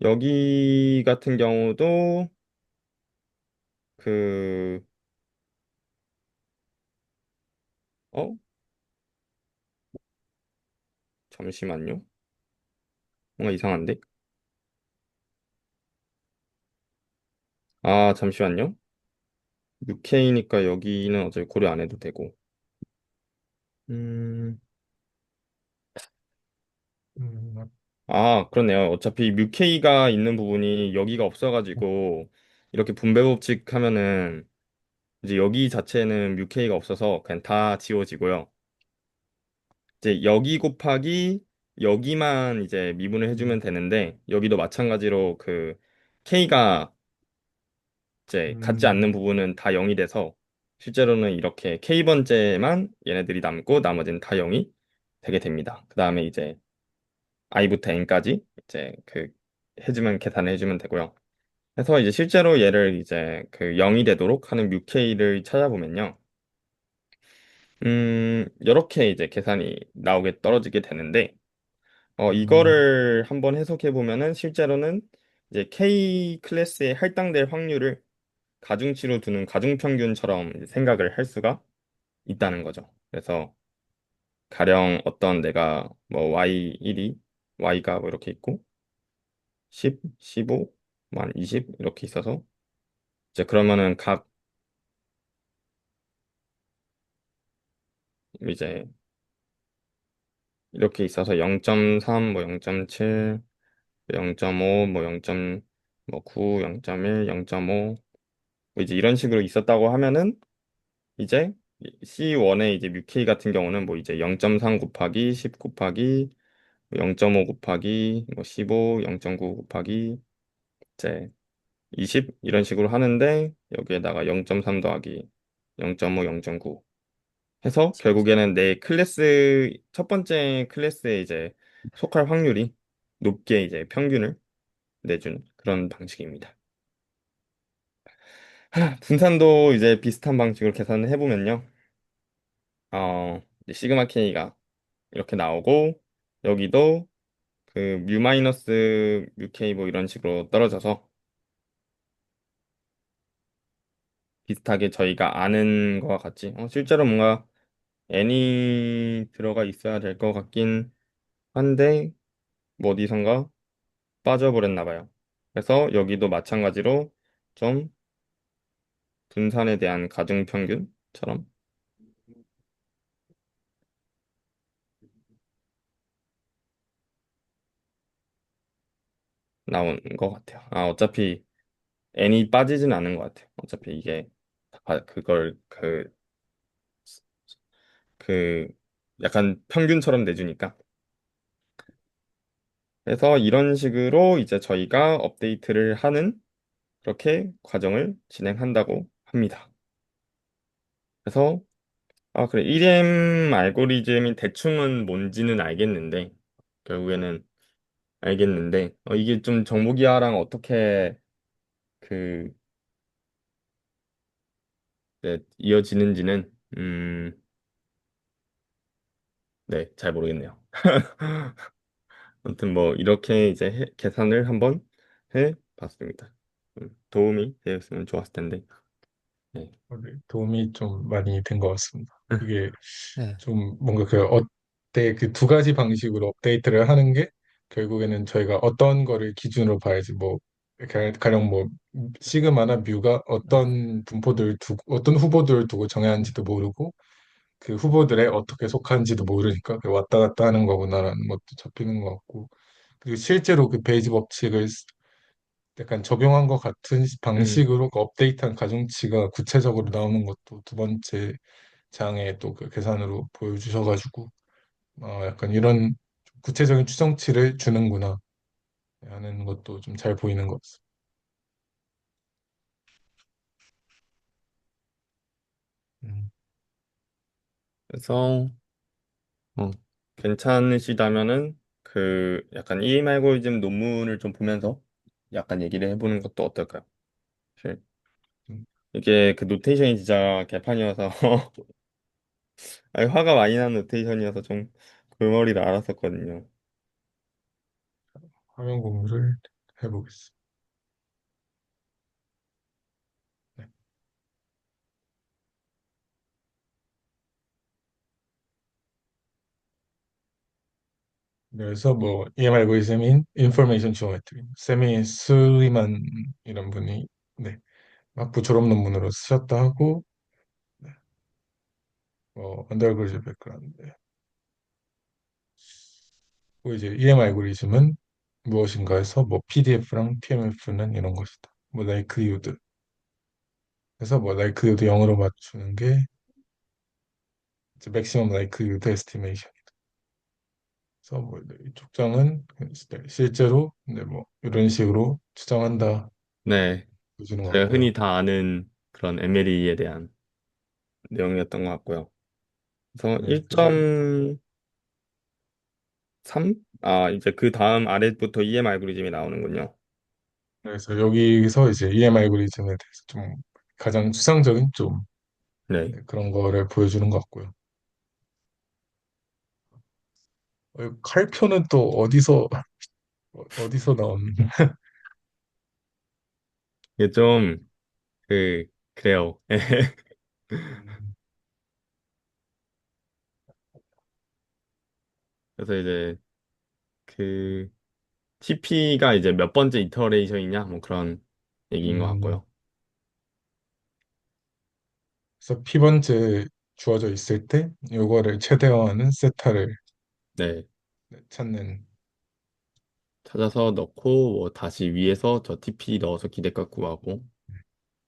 여기 같은 경우도 그 어? 잠시만요. 뭔가 이상한데? 아, 잠시만요. UK니까 여기는 어차피 고려 안 해도 되고. 음, 음, 아, 그렇네요. 어차피 UK가 있는 부분이 여기가 없어가지고 이렇게 분배 법칙 하면은 이제 여기 자체는 UK가 없어서 그냥 다 지워지고요. 이제 여기 곱하기 여기만 이제 미분을 해주면 음, 되는데 여기도 마찬가지로 그 K가 이제 같지 않는 음, 부분은 다 0이 돼서 실제로는 이렇게 K번째만 얘네들이 남고 나머지는 다 0이 되게 됩니다. 그 다음에 이제 I부터 N까지 이제 그 해주면 계산을 해주면 되고요. 그래서 이제 실제로 얘를 이제 그 0이 되도록 하는 뮤케이를 찾아보면요. 이렇게 이제 계산이 나오게 떨어지게 되는데, 음, 이거를 한번 해석해 보면은 실제로는 이제 K 클래스에 할당될 확률을 가중치로 두는 가중평균처럼 이제 생각을 할 수가 있다는 거죠. 그래서 가령 어떤 내가 뭐 Y1이 Y가 뭐 이렇게 있고 10, 15, 만 20 이렇게 있어서 이제 그러면은 각 이제 이렇게 있어서 0.3, 뭐 0.7, 0.5, 뭐 0.9, 0.1, 0.5 뭐 이제 이런 식으로 있었다고 하면은 이제 C1의 이제 뮤케이 같은 경우는 뭐 이제 0.3 곱하기 10 곱하기 0.5 곱하기 뭐 15, 0.9 곱하기 이제 20 이런 식으로 하는데 여기에다가 0.3 더하기 0.5, 0.9 해서 결국에는 내 클래스 첫 번째 클래스에 이제 속할 확률이 높게 이제 평균을 내준 그런 방식입니다. 분산도 이제 비슷한 방식으로 계산을 해보면요. 이제 시그마 K가 이렇게 나오고 여기도 그 뮤 마이너스 뮤 K 뭐 이런 식으로 떨어져서 비슷하게 저희가 아는 거와 같이 실제로 뭔가 n이 들어가 있어야 될 것 같긴 한데 뭐 어디선가 빠져버렸나 봐요. 그래서 여기도 마찬가지로 좀 분산에 대한 가중평균처럼 나온 것 같아요. 아, 어차피 n이 빠지진 않은 것 같아요. 어차피 이게 그걸 그 약간 평균처럼 내주니까. 그래서 이런 식으로 이제 저희가 업데이트를 하는 그렇게 과정을 진행한다고 합니다. 그래서 그래. 1M 알고리즘이 대충은 뭔지는 결국에는 알겠는데, 이게 좀 정보기하랑 어떻게 그, 네, 이어지는지는, 네, 잘 모르겠네요. 아무튼 뭐, 이렇게 이제 계산을 한번 해 봤습니다. 도움이 되었으면 좋았을 텐데, 네. 네, 도움이 좀 많이 된 것 같습니다. 그게 네. 좀 뭔가 그 어때 그 두 가지 방식으로 업데이트를 하는 게 결국에는 저희가 어떤 거를 기준으로 봐야지 뭐 가령 뭐 시그마나 뮤가 어떤 분포들을 두고 어떤 후보들을 두고 정해야 하는지도 모르고 그 후보들에 어떻게 속하는지도 모르니까 그 왔다 갔다 하는 거구나라는 것도 잡히는 것 같고 그리고 실제로 그 베이지 법칙을 약간 적용한 것 같은 음, 방식으로 그 업데이트한 가중치가 구체적으로 나오는 것도 두 번째 장에 또 그 계산으로 보여주셔가지고 약간 이런 구체적인 추정치를 주는구나 하는 것도 좀 잘 보이는 것 같습니다. 음, 그래서, 어, 괜찮으시다면은 그 약간 EM 알고리즘 논문을 좀 보면서 약간 얘기를 해보는 것도 어떨까요? 사실. 음. 이게 그 노테이션이 진짜 개판이어서 아니, 화가 많이 나는 노테이션이어서 좀 골머리를 앓았었거든요. 화면 공유를 해보겠습니다. 네. 그래서 뭐 EM 알고리즘인 인포메이션 지오메트리, 세미 슬리만 이런 분이 네, 학부 졸업 논문으로 쓰셨다 하고 네, 뭐 언더그래지 백그라운드. 그 이제 EM 알고리즘은 무엇인가 해서 뭐 PDF랑 TMF는 이런 것이다. 뭐 라이크리후드. 그래서 뭐 라이크리후드 0으로 맞추는 게 이제 맥시멈 라이크리후드 에스티메이션. 그래서 뭐 이쪽 장은 실제로 뭐 이런 식으로 추정한다 네, 보여주는 것 저희가 흔히 같고요. 다 아는 그런 MLE에 대한 내용이었던 것 같고요. 그래서 네, 그래서 1.3? 이제 그 다음 아래부터 EM 알고리즘이 나오는군요. 여기서 이제 EM 알고리즘에 대해서 좀 가장 추상적인 좀 네. 네, 그런 거를 보여주는 것 같고요. 칼표는 또 어디서 나온 이게 좀, 그래요. 음, 그래서 이제 그 TP가 이제 몇 번째 이터레이션이냐, 뭐 그런 얘기인 것 음, 같고요. 그래서 P번째 주어져 있을 때 요거를 최대화하는 세타를 네. 찾는 찾아서 넣고, 뭐 다시 위에서 저 TP 넣어서 기대값 구하고.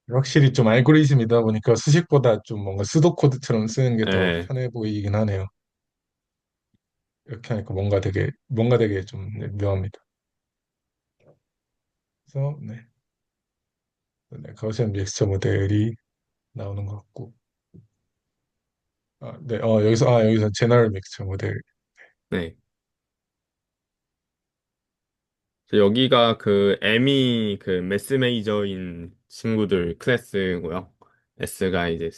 확실히 좀 알고리즘이다 보니까 수식보다 좀 뭔가 수도 코드처럼 쓰는 게 더 네. 편해 보이긴 하네요. 이렇게 하니까 뭔가 되게 좀 네, 묘합니다. 그래서 가우시안 믹스처 모델이 나오는 것 같고 여기서 제너럴 믹스처 모델 네. 그래서 여기가 그 M이 그 매스 메이저인 친구들 클래스고요. S가 이제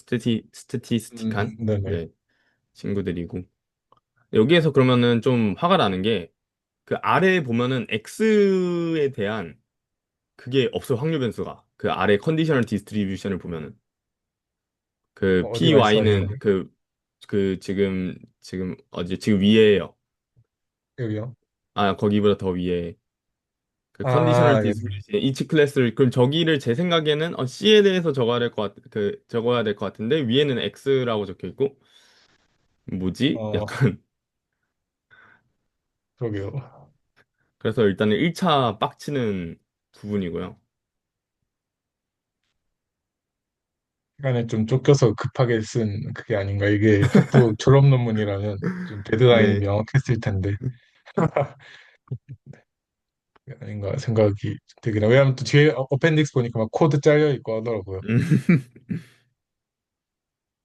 스태티스틱한 네네. 네, 친구들이고. 여기에서 그러면은 좀 화가 나는 게 그 아래에 보면은 X에 대한 그게 없어요. 확률 변수가. 그 아래 컨디셔널 디스트리뷰션을 보면은 그 어디 말씀하시는 PY는 거예요? 지금 위에요. 여기요? 거기보다 더 위에 그 컨디셔널 아, 여기. 디스트리뷰션 이치 클래스를 그럼 저기를 제 생각에는 C에 대해서 적어야 될 것 같은데 위에는 X라고 적혀 있고 뭐지? 어, 약간 그러게요. 그래서 일단은 1차 빡치는 부분이고요. 시간에 좀 쫓겨서 급하게 쓴 그게 아닌가. 이게 학부 졸업 논문이라면 좀 데드라인이 네. 명확했을 텐데 그게 아닌가 생각이 되긴 해요. 왜냐하면 또 뒤에 어펜딕스 보니까 막 코드 잘려 있고 하더라고요.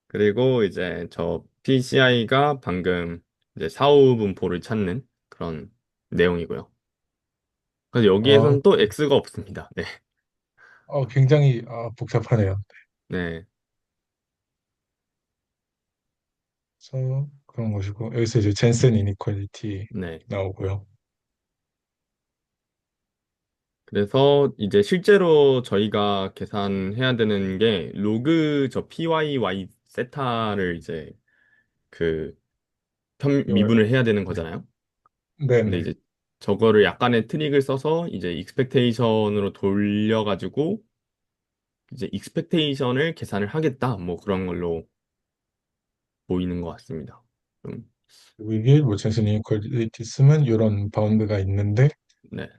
그리고 이제 저 PCI가 방금 이제 사후 분포를 찾는 그런 내용이고요. 그래서 아, 여기에선 또 X가 없습니다. 네. 굉장히 복잡하네요. 네. 그래서 그런 것이고 여기서 이제 젠센 이니퀄리티 네. 나오고요. 그래서 이제 실제로 저희가 계산해야 되는 게 로그 저 PYY 세타를 이제 그 이걸 미분을 해야 되는 네, 거잖아요. 근데 네네. 이제 저거를 약간의 트릭을 써서 이제 익스펙테이션으로 돌려가지고 이제 익스펙테이션을 계산을 하겠다. 뭐 그런 걸로 보이는 것 같습니다. 좀, 그리고 이게 뭐 젠센 이니퀄리티 쓰면 이런 바운드가 있는데 네.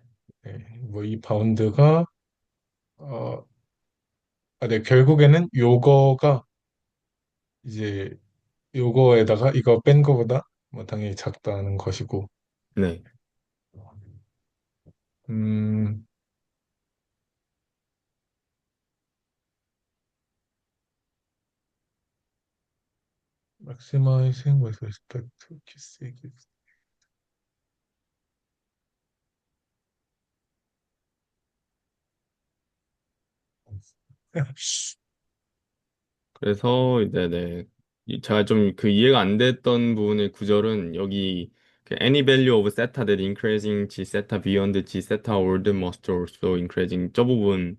뭐 이 바운드가 어, 네, 결국에는 요거가 이제 요거에다가 이거 뺀 거보다 뭐 당연히 작다는 것이고 네. 음, maximizing with respect to key sequence. 그래서 이제 네. 제가 좀 그 이해가 안 됐던 부분의 구절은 여기 그 any value of theta that increasing g theta beyond g theta old must also increasing 저 부분이었는데요.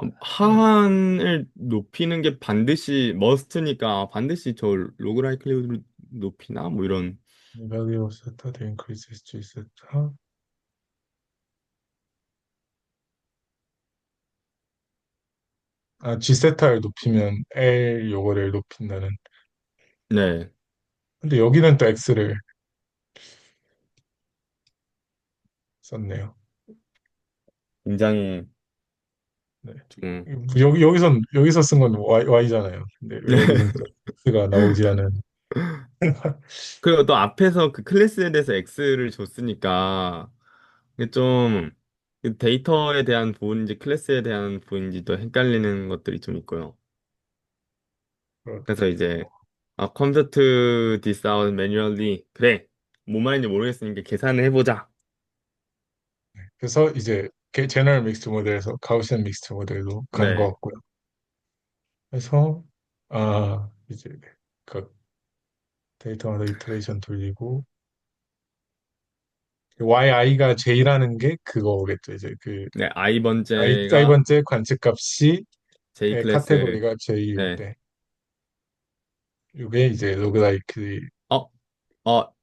음, 하한을 높이는 게 반드시 must니까 반드시 저 로그 라이클리후드를 높이나 뭐 이런. value of theta that increases G theta. 아, G theta를 높이면 L 요거를 높인다는. 네, 근데 여기는 또 X를 썼네요. 굉장히 네. 좀 여기서 쓴 건 Y잖아요. 근데 왜 여기는 또 X가 나오지 않은. 그리고 또 앞에서 그 클래스에 대해서 X를 줬으니까 이게 좀그 데이터에 대한 부분인지 클래스에 대한 부분인지 또 헷갈리는 것들이 좀 있고요. 그래서 그렇죠. 이제 convert this out manually. 그래. 뭔 말인지 모르겠으니까 계산을 해보자. 그래서 이제 제너럴 믹스드 모델에서 가우시안 믹스드 모델로 간 것 네. 같고요. 그래서 이제 그 데이터마다 이터레이션 돌리고 yi가 j라는 게 그거겠죠. 이제 그 네, I i 번째가 번째 관측값이 J 클래스. 카테고리가 j일 네. 때 이게 이제 로그라이크 어, 어,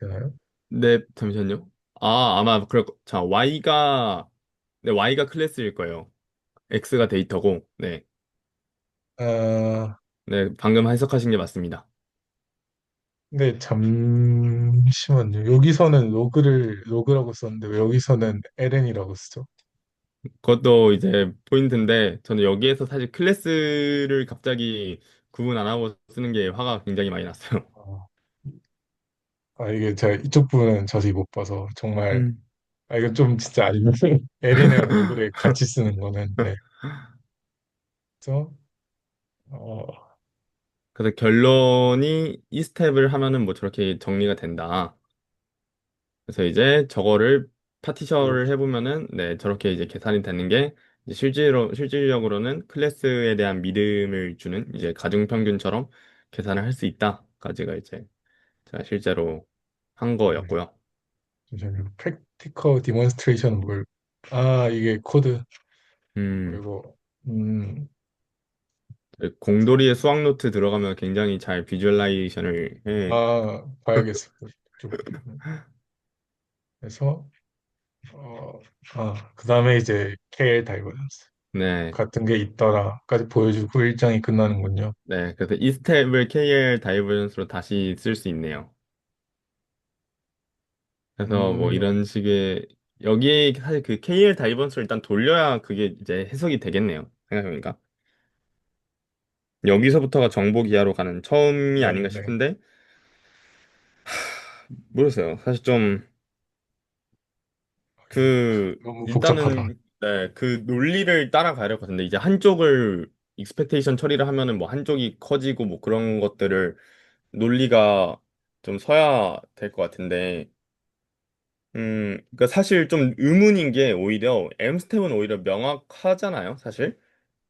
되나요? 네, 잠시만요. 아마 자, 네, Y가 클래스일 거예요. X가 데이터고, 네. 아, 네, 방금 해석하신 게 맞습니다. 근데 잠시만요. 여기서는 로그라고 썼는데 왜 여기서는 ln이라고 쓰죠? 그것도 이제 포인트인데, 저는 여기에서 사실 클래스를 갑자기 구분 안 하고 쓰는 게 화가 굉장히 많이 났어요. 아, 이게 제가 이쪽 부분은 자세히 못 봐서 정말 음. 이거 좀 진짜 아니면 ln이랑 로그를 같이 쓰는 거는 네. 그래서 어, 그래서 결론이 이 스텝을 하면은 뭐 저렇게 정리가 된다. 그래서 이제 저거를 파티션을 이렇게 해보면은, 네, 저렇게 이제 계산이 되는 게, 이제 실질적으로는 클래스에 대한 믿음을 주는 이제 가중평균처럼 계산을 할 수 있다까지가 이제 제가 실제로 한 네. 거였고요. 잠시만요. 프랙티컬 디몬스트레이션은 뭘? 이게 코드. 음, 그리고 음, 공돌이의 수학 노트 들어가면 굉장히 잘 비주얼라이제이션을 해. 봐야겠어요. 좀 그래서 그다음에 이제 KL 다이버전스 네, 같은 게 있더라까지 보여주고 일장이 끝나는군요. 네. 그래서 이 스텝을 KL 다이버전스로 다시 쓸 수 있네요. 그래서 뭐 음, 이런 식의 여기에 사실 그 KL 다이버스를 일단 돌려야 그게 이제 해석이 되겠네요. 생각해보니까 여기서부터가 정보 기하로 가는 처음이 네, 아닌가 네. 싶은데 모르겠어요. 사실 좀 이게 그 너무 복잡하다. 일단은 네, 그 논리를 따라가야 될 것 같은데 이제 한쪽을 익스펙테이션 처리를 하면은 뭐 한쪽이 커지고 뭐 그런 것들을 논리가 좀 서야 될 것 같은데 그러니까 사실 좀 의문인 게 오히려 M스텝은 오히려 명확하잖아요, 사실.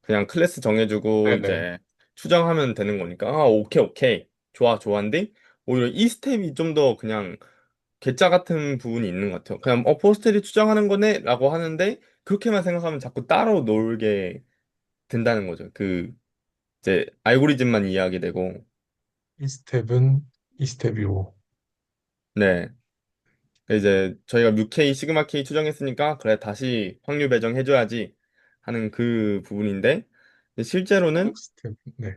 그냥 클래스 정해주고 네네. 이제 추정하면 되는 거니까 오케이 오케이 좋아 좋아한데 오히려 이 스텝이 좀 더 그냥 괴짜 같은 부분이 있는 것 같아요. 그냥 포스텔이 추정하는 거네라고 하는데 그렇게만 생각하면 자꾸 따로 놀게 된다는 거죠. 그 이제 알고리즘만 이해하게 되고 이 스텝은 이 스텝이고. 네 이제 저희가 뮤K 시그마 K 추정했으니까 그래 다시 확률 배정해줘야지 하는 그 부분인데 각 실제로는 스텝. 네.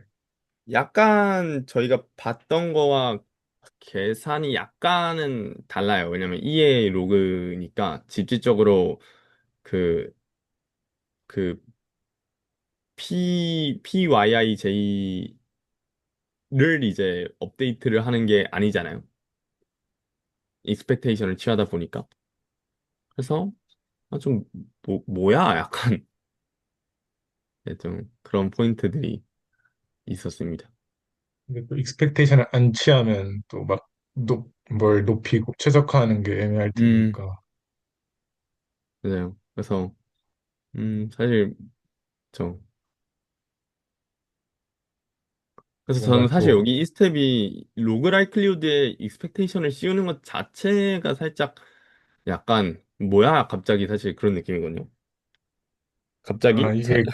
약간 저희가 봤던 거와 계산이 약간은 달라요. 왜냐면 EA 로그니까実質적으로 그, 그 PYIJ를 이제 업데이트를 하는 게 아니잖아요. 익스펙테이션을 취하다 보니까. 그래서 좀 뭐야? 약간 네, 좀 그런 포인트들이 있었습니다. 근데 또 익스펙테이션을 안 취하면 또 막 뭘 높이고 최적화하는 게 애매할 음, 테니까. 맞아요. 그래서 사실 그래서 저는 뭔가 사실 또, 여기 이 스텝이 로그라이클리우드에 익스펙테이션을 씌우는 것 자체가 살짝 약간 뭐야 갑자기 사실 그런 느낌이거든요. 갑자기 이게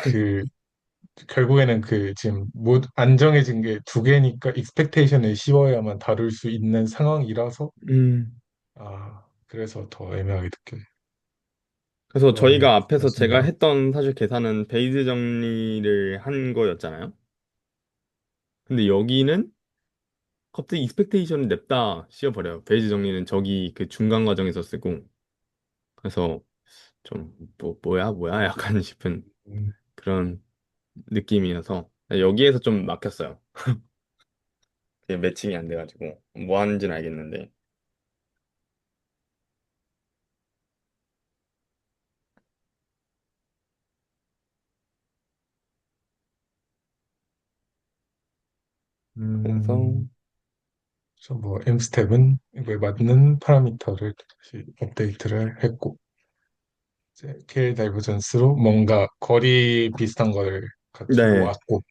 결국에는 지금 안 정해진 게 두 개니까 익스펙테이션을 씌워야만 다룰 수 있는 상황이라서, 음. 그래서 더 애매하게 느껴요. 그래서 그런 저희가 앞에서 제가 말씀대로. 했던 사실 계산은 베이스 정리를 한 거였잖아요. 근데 여기는 갑자기 익스펙테이션을 냅다 씌워버려요. 베이스 정리는 저기 그 중간 과정에서 쓰고. 그래서 좀 뭐야 약간 싶은 음, 그런 느낌이어서 여기에서 좀 막혔어요. 그게 매칭이 안 돼가지고 뭐 하는지는 알겠는데. 그래서 음, 그래서 뭐 M스텝은 이거에 맞는 파라미터를 다시 업데이트를 했고, 이제 K 다이버전스로 뭔가 거리 비슷한 거를 갖추고 네, 왔고,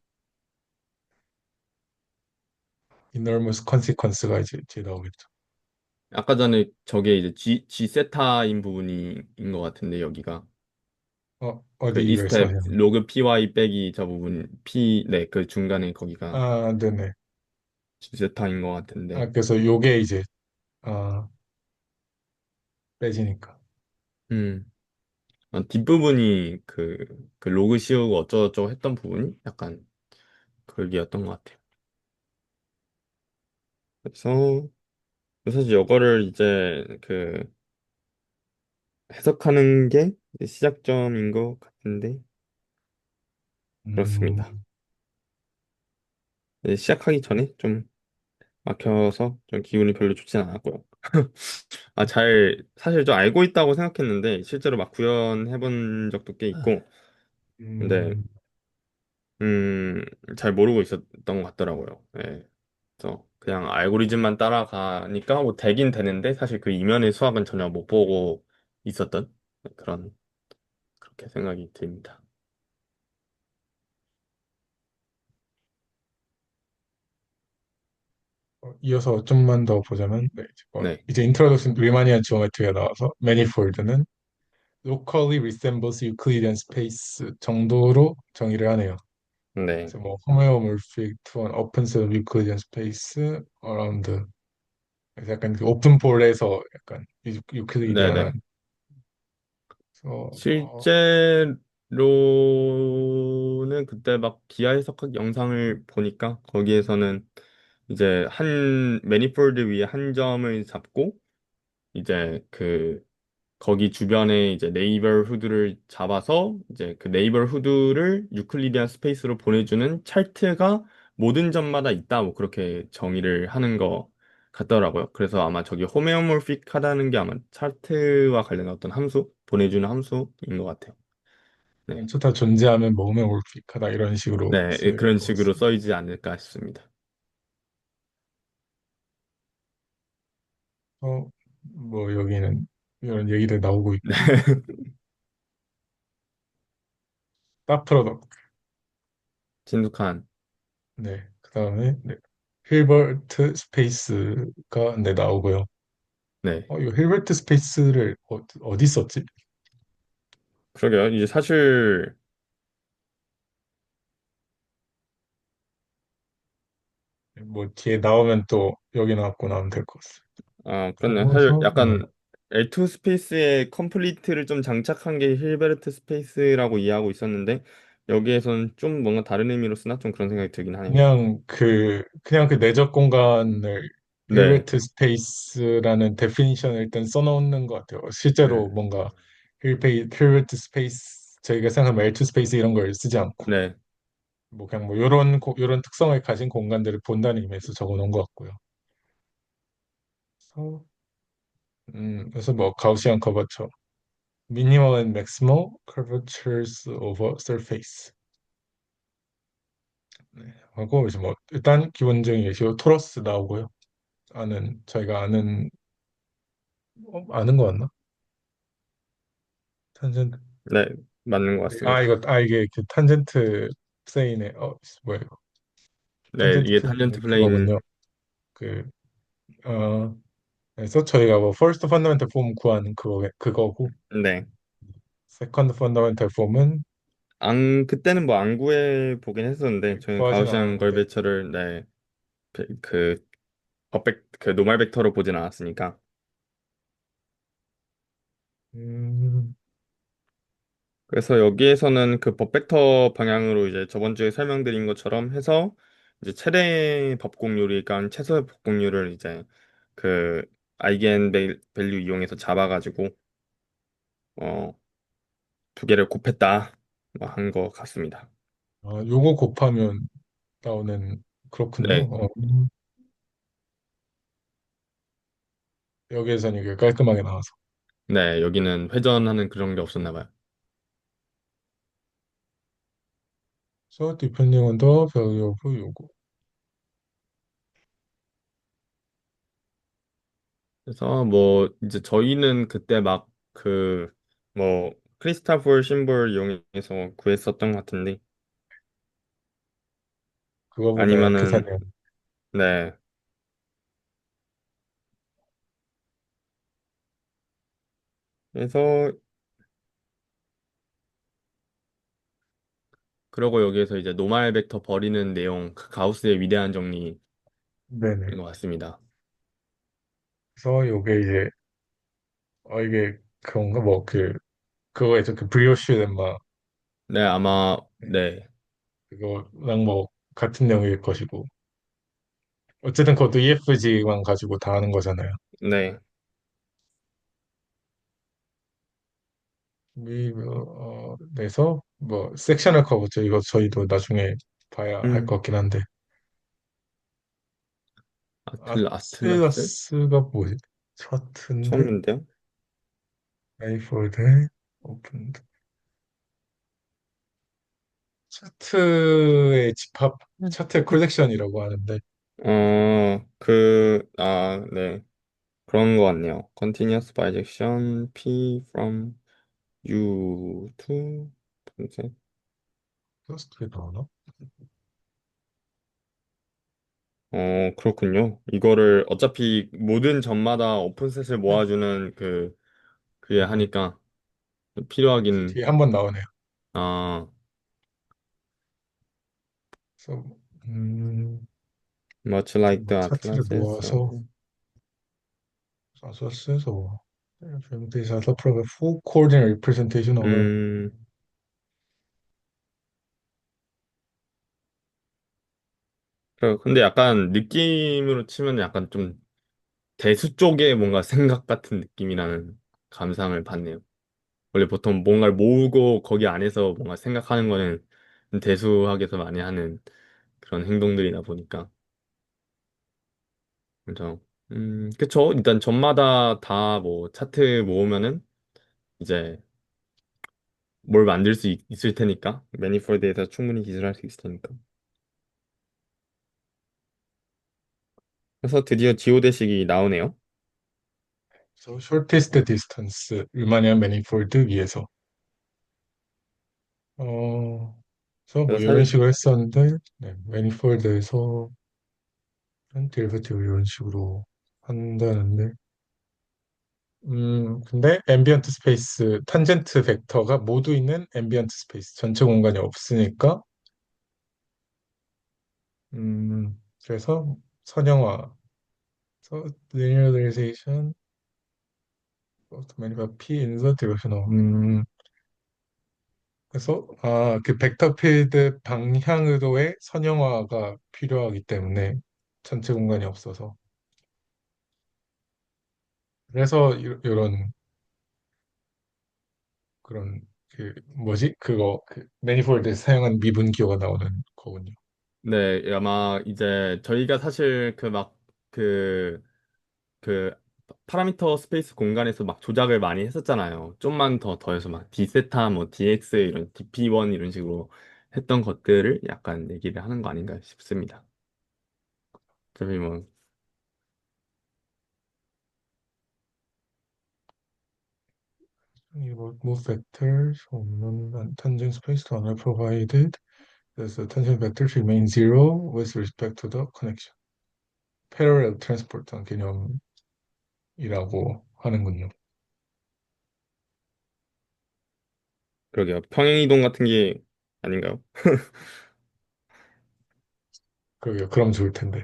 enormous consequence가 이제 나오겠죠. 아까 전에 저게 이제 G 세타인 부분인 것 같은데 여기가 그 이 어디 스텝 말씀하시는 거예요? 로그 py 빼기 저 부분 p 네 그 중간에 거기가 네네. G 세타인 것 같은데 그래서 요게 이제, 아, 빼지니까. 음 뒷부분이 그 로그 씌우고 어쩌고저쩌고 했던 부분이 약간 그기였던 것 같아요. 그래서 사실 이거를 이제 그 해석하는 게 시작점인 것 같은데 그렇습니다. 음, 시작하기 전에 좀 막혀서 좀 기분이 별로 좋진 않았고요. 사실 좀 알고 있다고 생각했는데 실제로 막 구현해 본 적도 꽤 있고 근데 음, 음, 잘 모르고 있었던 것 같더라고요. 예. 그래서 그냥 알고리즘만 따라가니까 뭐 되긴 되는데 사실 그 이면의 수학은 전혀 못 보고 있었던 그런 그렇게 생각이 듭니다. 이어서 좀만 더 보자면, 네, 네, 이제 인트로덕션 리마니안 지오메트리가 나와서 매니폴드는 locally resembles Euclidean space 정도로 정의를 하네요. 네, 그래서 뭐 homeomorphic to an open set of Euclidean space around 그래서 약간 그 오픈볼에서 약간 네, 유클리디안한 네. 그래서 실제로는 그때 막 기하 해석 영상을 보니까 거기에서는 이제 한 매니폴드 위에 한 점을 잡고 이제 거기 주변에 이제 네이버후드를 잡아서 이제 그 네이버후드를 유클리디안 스페이스로 보내주는 찰트가 모든 점마다 있다 뭐 그렇게 정의를 하는 거 같더라고요. 그래서 아마 저기 호메오몰픽하다는 게 아마 찰트와 관련된 어떤 함수 보내주는 함수인 것 같아요. 네, 다 존재하면 뭐 호메오몰픽하다 이런 식으로 네 쓰일 그런 것 식으로 같습니다. 써이지 않을까 싶습니다. 뭐 여기는 이런 얘기들 나오고 네, 있고 딱 프로덕트 진득한 네 그다음에 네, 힐버트 스페이스가 네 나오고요. 네. 이거 힐버트 스페이스를 어디 썼지? 그러게요. 이제 사실 뭐 뒤에 나오면 또 여기 나왔고 나오면 될 것 같습니다. 그렇네. 사실 그래서 약간 L2 스페이스에 컴플리트를 좀 장착한 게 힐베르트 스페이스라고 이해하고 있었는데 여기에선 좀 뭔가 다른 의미로 쓰나 좀 그런 생각이 들긴 하네요. 그냥 그 내적 공간을 네, 힐베르트 스페이스라는 데피니션을 일단 써놓는 것 같아요. 네, 실제로 뭔가 힐베르트 스페이스 저희가 생각하면 L2 스페이스 이런 걸 쓰지 않고 네, 뭐 그냥 뭐 요런 특성을 가진 공간들을 본다는 의미에서 적어놓은 것 같고요. 그래서, 그래서 뭐 가우시안 커버처, minimal and maximal curvatures over surface. 네. 하고 이제 뭐 일단 기본적인 예시로 토러스 나오고요. 저희가 아는 거 맞나? 탄젠트. 네, 맞는 것 같습니다. 이게 그 탄젠트 세인의 뭐야 이거? 네, 탄젠트 이게 플레이는 탄젠트 플레인. 그거군요. 그, 어, 그래서 저희가 뭐 first fundamental form 구하는 그거고 네. second fundamental form은 그때는 뭐 안 구해 보긴 했었는데, 저희는 구하진 가우시안 않았는데 걸배처를, 네, 그, 그 노멀 벡터로 보진 않았으니까. 음, 그래서 여기에서는 그 법벡터 방향으로 이제 저번 주에 설명드린 것처럼 해서 이제 최대 법공률이니까 최소의 법공률을 이제 그 아이겐 밸류 이용해서 잡아가지고 어 두 개를 곱했다 뭐 한 것 같습니다. 요거 곱하면 나오는 그렇군요. 네, 여기에서는 이게 깔끔하게 나와서. 네 여기는 회전하는 그런 게 없었나 봐요. So depending on the value of 요거. 그래서 뭐 이제 저희는 그때 막 그 뭐 크리스탈볼 심볼 이용해서 구했었던 것 같은데 그거보다 아니면은 약해사네요. 네. 그래서 그러고 여기에서 이제 노말 벡터 버리는 내용, 그 가우스의 위대한 정리인 네네. 것 같습니다. 그래서 요게 이제 이게 그건가 뭐 그거에서 그 브리오쉬 lemma 네, 아마 네. 네, 그거랑 뭐 같은 내용일 것이고 어쨌든 그것도 EFG만 가지고 다 하는 거잖아요. 네, 그래서 뭐 섹셔널 커브죠. 이거 저희도 나중에 봐야 할 음, 것 같긴 한데 아틀라스 아틀라스가 뭐지? 차트인데 처음인데요. 레이폴드 오픈 차트의 집합 차트의 컬렉션이라고 하는데 네, 그런 것 같네요. Continuous bijection P from U to 분쇄. 어떻게 나오나? 그렇군요. 이거를 어차피 모든 점마다 오픈셋을 모아주는 그게 네. 하니까 그래서 필요하긴. 뒤에 한 번 나오네요. 아, 그래서 음, much like 뭐 the 차트를 atlases. 모아서 써서 These are the proper full coordinate representation of a 음, 근데 약간 느낌으로 치면 약간 좀 대수 쪽에 뭔가 생각 같은 느낌이라는 감상을 받네요. 원래 보통 뭔가를 모으고 거기 안에서 뭔가 생각하는 거는 대수학에서 많이 하는 그런 행동들이다 보니까. 그래서, 그쵸. 일단 점마다 다 뭐 차트 모으면은 이제 뭘 만들 수 있을 테니까. 매니폴드에서 충분히 기술할 수 있을 테니까. 그래서 드디어 지오대식이 나오네요. So shortest distance 리마니안 매니폴드 위에서 그래서 뭐 그래서 이런 사실 식으로 했었는데 네, 매니폴드에서 데리베티브 이런 식으로 한다는데 근데 앰비언트 스페이스 탄젠트 벡터가 모두 있는 앰비언트 스페이스 전체 공간이 없으니까 그래서 선형화 so linearization of the P in the direction of 그래서 그 벡터 필드 방향으로의 선형화가 필요하기 때문에 전체 공간이 없어서 그래서 이런 그런 뭐지 그거 매니폴드에서 사용한 미분 기호가 나오는 거군요. 네, 아마 이제 저희가 사실 그, 그 파라미터 스페이스 공간에서 막 조작을 많이 했었잖아요. 좀만 더 더해서 막 d세타, 뭐 dx 이런 dp1 이런 식으로 했던 것들을 약간 얘기를 하는 거 아닌가 싶습니다. 저희 뭐, Move vectors 없는 tangent space are provided 그래서 tangent vectors remain zero with respect to the connection. parallel transport한 개념이라고 하는군요. 그러게요. 평행이동 같은 게 아닌가요? 그러게요. 그럼 좋을 텐데.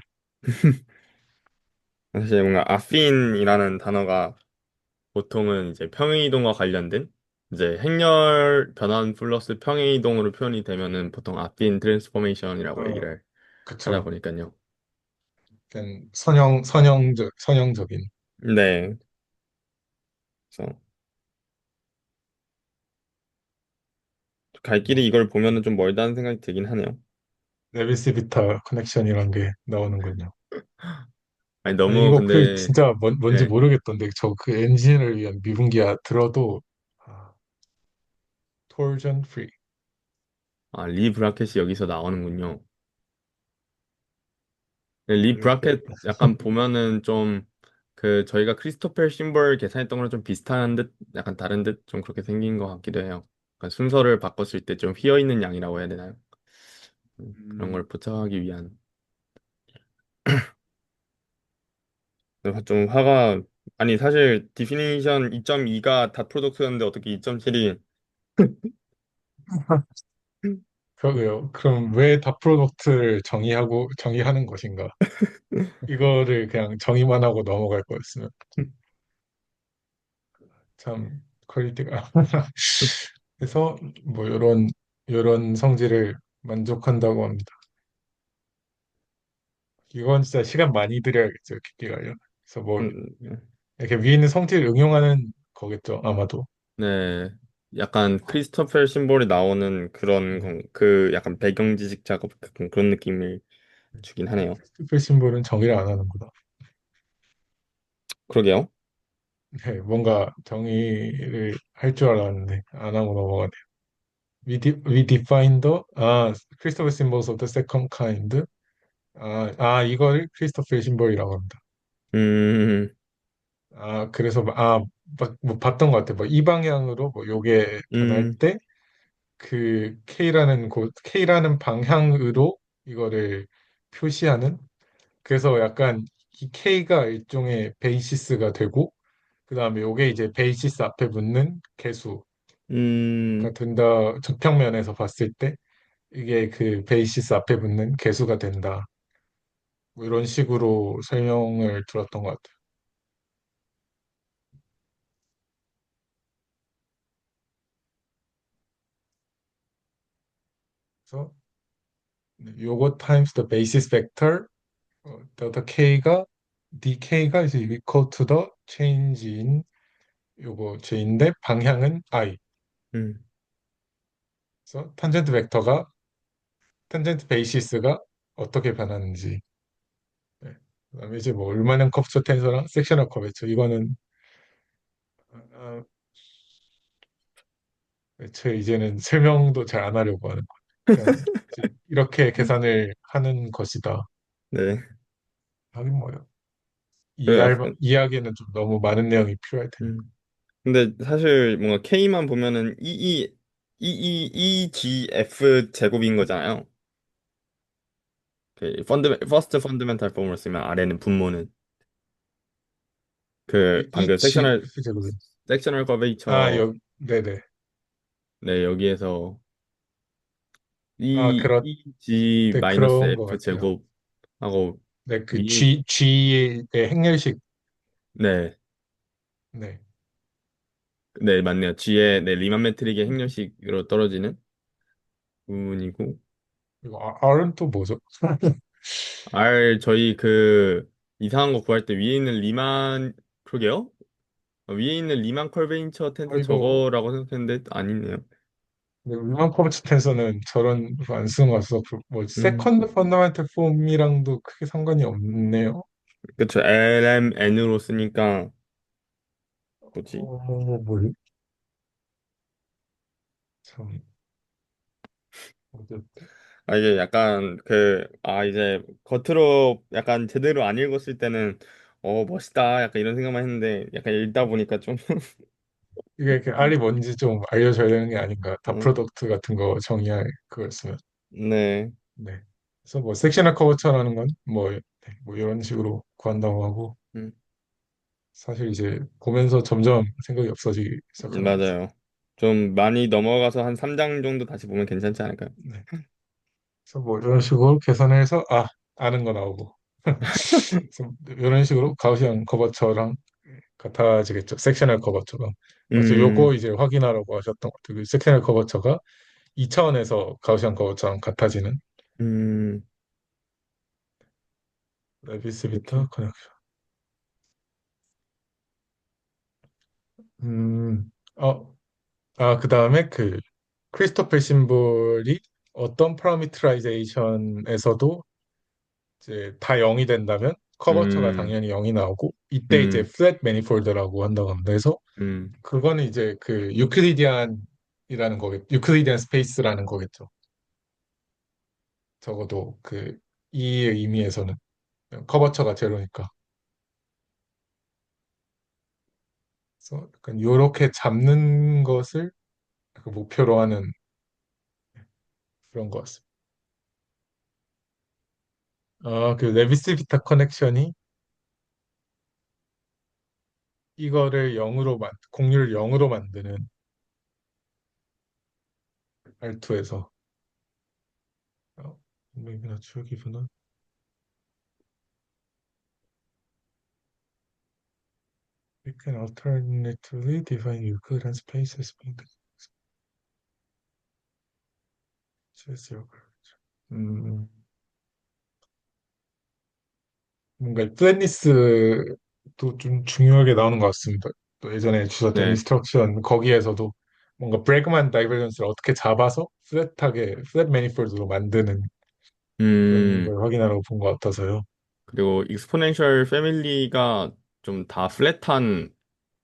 사실 뭔가 아핀이라는 단어가 보통은 이제 평행이동과 관련된 이제 행렬 변환 플러스 평행이동으로 표현이 되면은 보통 아핀 트랜스포메이션이라고 어, 얘기를 하다 그쵸. 보니까요. 약간 선형적인. 네. 그래서 갈 길이 뭐, 이걸 보면은 좀 멀다는 생각이 들긴 하네요. 레비스비타 커넥션이란 게 나오는군요. 아니 아니, 너무 이거 근데 진짜 뭔지 네. 모르겠던데, 저 그 엔진을 위한 미분기야 들어도, 아, torsion free. 아, 리 브라켓이 여기서 나오는군요. 리 이렇게, 브라켓 약간 보면은 좀 그 저희가 크리스토퍼 심벌 계산했던 거랑 좀 비슷한 듯 약간 다른 듯 좀 그렇게 생긴 것 같기도 해요. 그러니까 순서를 바꿨을 때 좀 휘어 있는 양이라고 해야 되나요? 그런 음, 걸 포착하기 위한 그래서 좀 화가 아니 사실 디피니션 2.2가 닷 프로덕트였는데 어떻게 2.7이 그러게요. 그럼 왜 다 프로덕트를 정의하는 것인가? 이거를 그냥 정의만 하고 넘어갈 거였으면 참 퀄리티가. 그래서 뭐 이런 성질을 만족한다고 합니다. 이건 진짜 시간 많이 들여야겠죠, 기기가요. 그래서 뭐 네. 이렇게 위에 있는 성질을 응용하는 거겠죠, 아마도. 네. 약간 크리스토퍼 심볼이 나오는 그런 네. 그 약간 배경 지식 작업 같은 그런 느낌을 주긴 하네요. 스페 심볼은 정의를 안 하는구나. 그러게요. 네, 뭔가 정의를 할 줄 알았는데 안 하고 넘어가네요. We define the Christopher symbols of the second kind. 이거를 크리스토퍼 심볼이라고 합니다. 음, 그래서 뭐 봤던 것 같아요. 뭐 이 방향으로 뭐 요게 변할 음, 때 그 K라는 방향으로 이거를 표시하는. 그래서 약간 이 K가 일종의 베이시스가 되고 그다음에 요게 이제 베이시스 앞에 붙는 개수가 음, 된다. 적평면에서 봤을 때 이게 그 베이시스 앞에 붙는 개수가 된다. 뭐 이런 식으로 설명을 들었던 것 같아요. 그래서 요거 times the basis vector delta K가 dK가 이제 equal to the change in 요거 J인데 방향은 I. 음. 그래서 탄젠트 베이시스가 어떻게 변하는지. 네. 그다음에 이제 뭐 얼마나 커브처 텐서랑 섹셔널 커브처 이거는 아, 애초에 이제는 설명도 잘 안 하려고 하는 거예요. 그냥 이제 이렇게 계산을 하는 것이다. 네. 하긴 뭐요. 그 약간, 이해하기에는 좀 너무 많은 내용이 필요할 테니까. 음. 근데 사실 뭔가 K만 보면은 EGF 제곱인 거잖아요. 퍼스트 펀드멘탈 폼으로 쓰면 아래는 분모는 그 이 방금 G F 제곱이. 섹셔널 커베이처 네네. 네 여기에서 네, EG 그런 것 F 같아요. 제곱하고 네, 그 위에 G의 행렬식. 네 네. 네, 맞네요. G의 네, 리만 메트릭의 행렬식으로 떨어지는 부분이고 그리고 R은 또 뭐죠? R 저희 그 이상한 거 구할 때 위에 있는 리만 그러게요? 위에 있는 리만 컬베인처 텐서 이거 저거라고 생각했는데 아니네요. 루만 커브츠 텐서는 저런 거 안 쓰는 거 같아서 뭐 음, 세컨드 펀더멘탈 폼이랑도 크게 상관이 없네요. 그쵸. LMN으로 쓰니까 뭐지? 뭘 참, 어쨌든. 아 이게 약간 그 이제 겉으로 약간 제대로 안 읽었을 때는 멋있다 약간 이런 생각만 했는데 약간 읽다 보니까 좀 이게 알이 뭔지 좀 알려줘야 되는 게 아닌가. 다 어, 프로덕트 같은 거 정의할 그거였으면. 네. 네. 그래서 뭐 섹셔널 커버처라는 건 뭐, 네, 뭐 이런 식으로 구한다고 하고 음, 사실 이제 보면서 점점 생각이 없어지기 시작하는 거죠. 맞아요. 좀 많이 넘어가서 한 3장 정도 다시 보면 괜찮지 않을까요? 네. 그래서 뭐 이런 식으로 계산해서 아는 거 나오고 그래서 이런 식으로 가우시안 커버처랑 같아지겠죠. 섹셔널 커버처가. 그래서 음, 요거 이제 확인하라고 하셨던 것 같아요. 그 섹셔널 커버처가 2차원에서 가우시안 커버처랑 같아지는 음, 레비스 비터 이렇게. 커넥션. 음, 어, 그 다음에 그 크리스토퍼 심볼이 어떤 파라미터라이제이션에서도 이제 다 0이 된다면 커버처가 음, 당연히 0이 나오고 이때 이제 음, 플랫 매니폴드라고 한다고 합니다. 그래서 음, 그거는 이제 그 유클리디안이라는 거겠, 유클리디안 스페이스라는 거겠죠. 적어도 그 이 의미에서는 커버처가 제로니까. 그래서 약간 요렇게 잡는 것을 그 목표로 하는 그런 것 같습니다. 그 레비스 비타 커넥션이 이거를 0으로 공률을 0으로 만드는 R2에서 maybe not sure given we can alternatively define Euclidean spaces being zero. 음, 뭔가 플랫니스도 좀 중요하게 나오는 것 같습니다. 또 예전에 주셨던 네. 인스트럭션 거기에서도 뭔가 브래그만 다이버전스를 어떻게 잡아서 플랫 매니폴드로 만드는 그런 음, 걸 확인하라고 본 것 같아서요. 그리고 익스포넨셜 패밀리가 좀 다 플랫한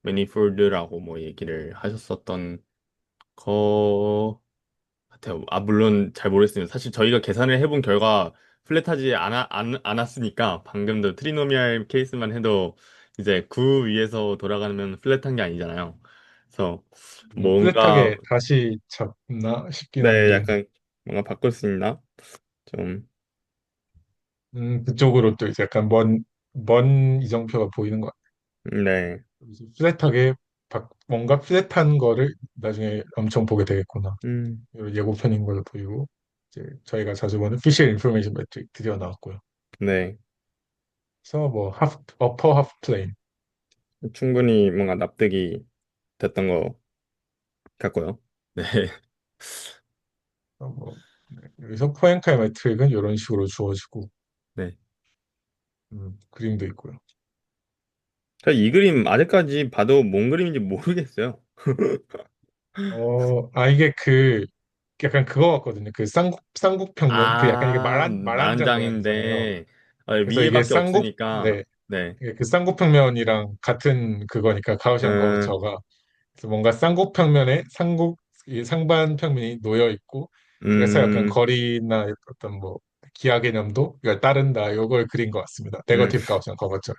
매니폴드라고 뭐 얘기를 하셨었던 거 같아요. 아, 물론 잘 모르겠습니다. 사실 저희가 계산을 해본 결과 플랫하지 않았으니까 방금도 트리노미알 케이스만 해도 이제 9 위에서 돌아가면 플랫한 게 아니잖아요. 그래서 뭔가 플랫하게 다시 잡나 싶긴 네, 한데 약간 뭔가 바꿀 수 있나? 좀 그쪽으로 또 이제 약간 먼 이정표가 보이는 것 같아요. 네. 그래서 뭔가 플랫한 거를 나중에 엄청 보게 되겠구나. 음, 이런 예고편인 걸로 보이고 이제 저희가 자주 보는 피쉬 인포메이션 매트릭 드디어 나왔고요. 네. 그래서 뭐 어퍼 하프 플레인 충분히 뭔가 납득이 됐던 것 같고요. 네. 뭐 여기서 포엔카이 매트릭은 이런 식으로 주어지고 네. 그림도 있고요. 이 그림 아직까지 봐도 뭔 그림인지 모르겠어요. 이게 그 약간 그거 같거든요. 그 쌍국평면 그 약간 이게 아, 말한자 모양이잖아요. 난장인데 그래서 이게 위에밖에 없으니까 네, 네. 이게 그 쌍곡평면이랑 같은 그거니까 가우시안 음, 거브처가 그래서 뭔가 쌍곡평면에 이 상반 평면이 놓여 있고 그래서 약간 음, 거리나 어떤 뭐 기하 개념도 이걸 따른다 요걸 그린 것 같습니다. 음, 네거티브 가우시안 커버처.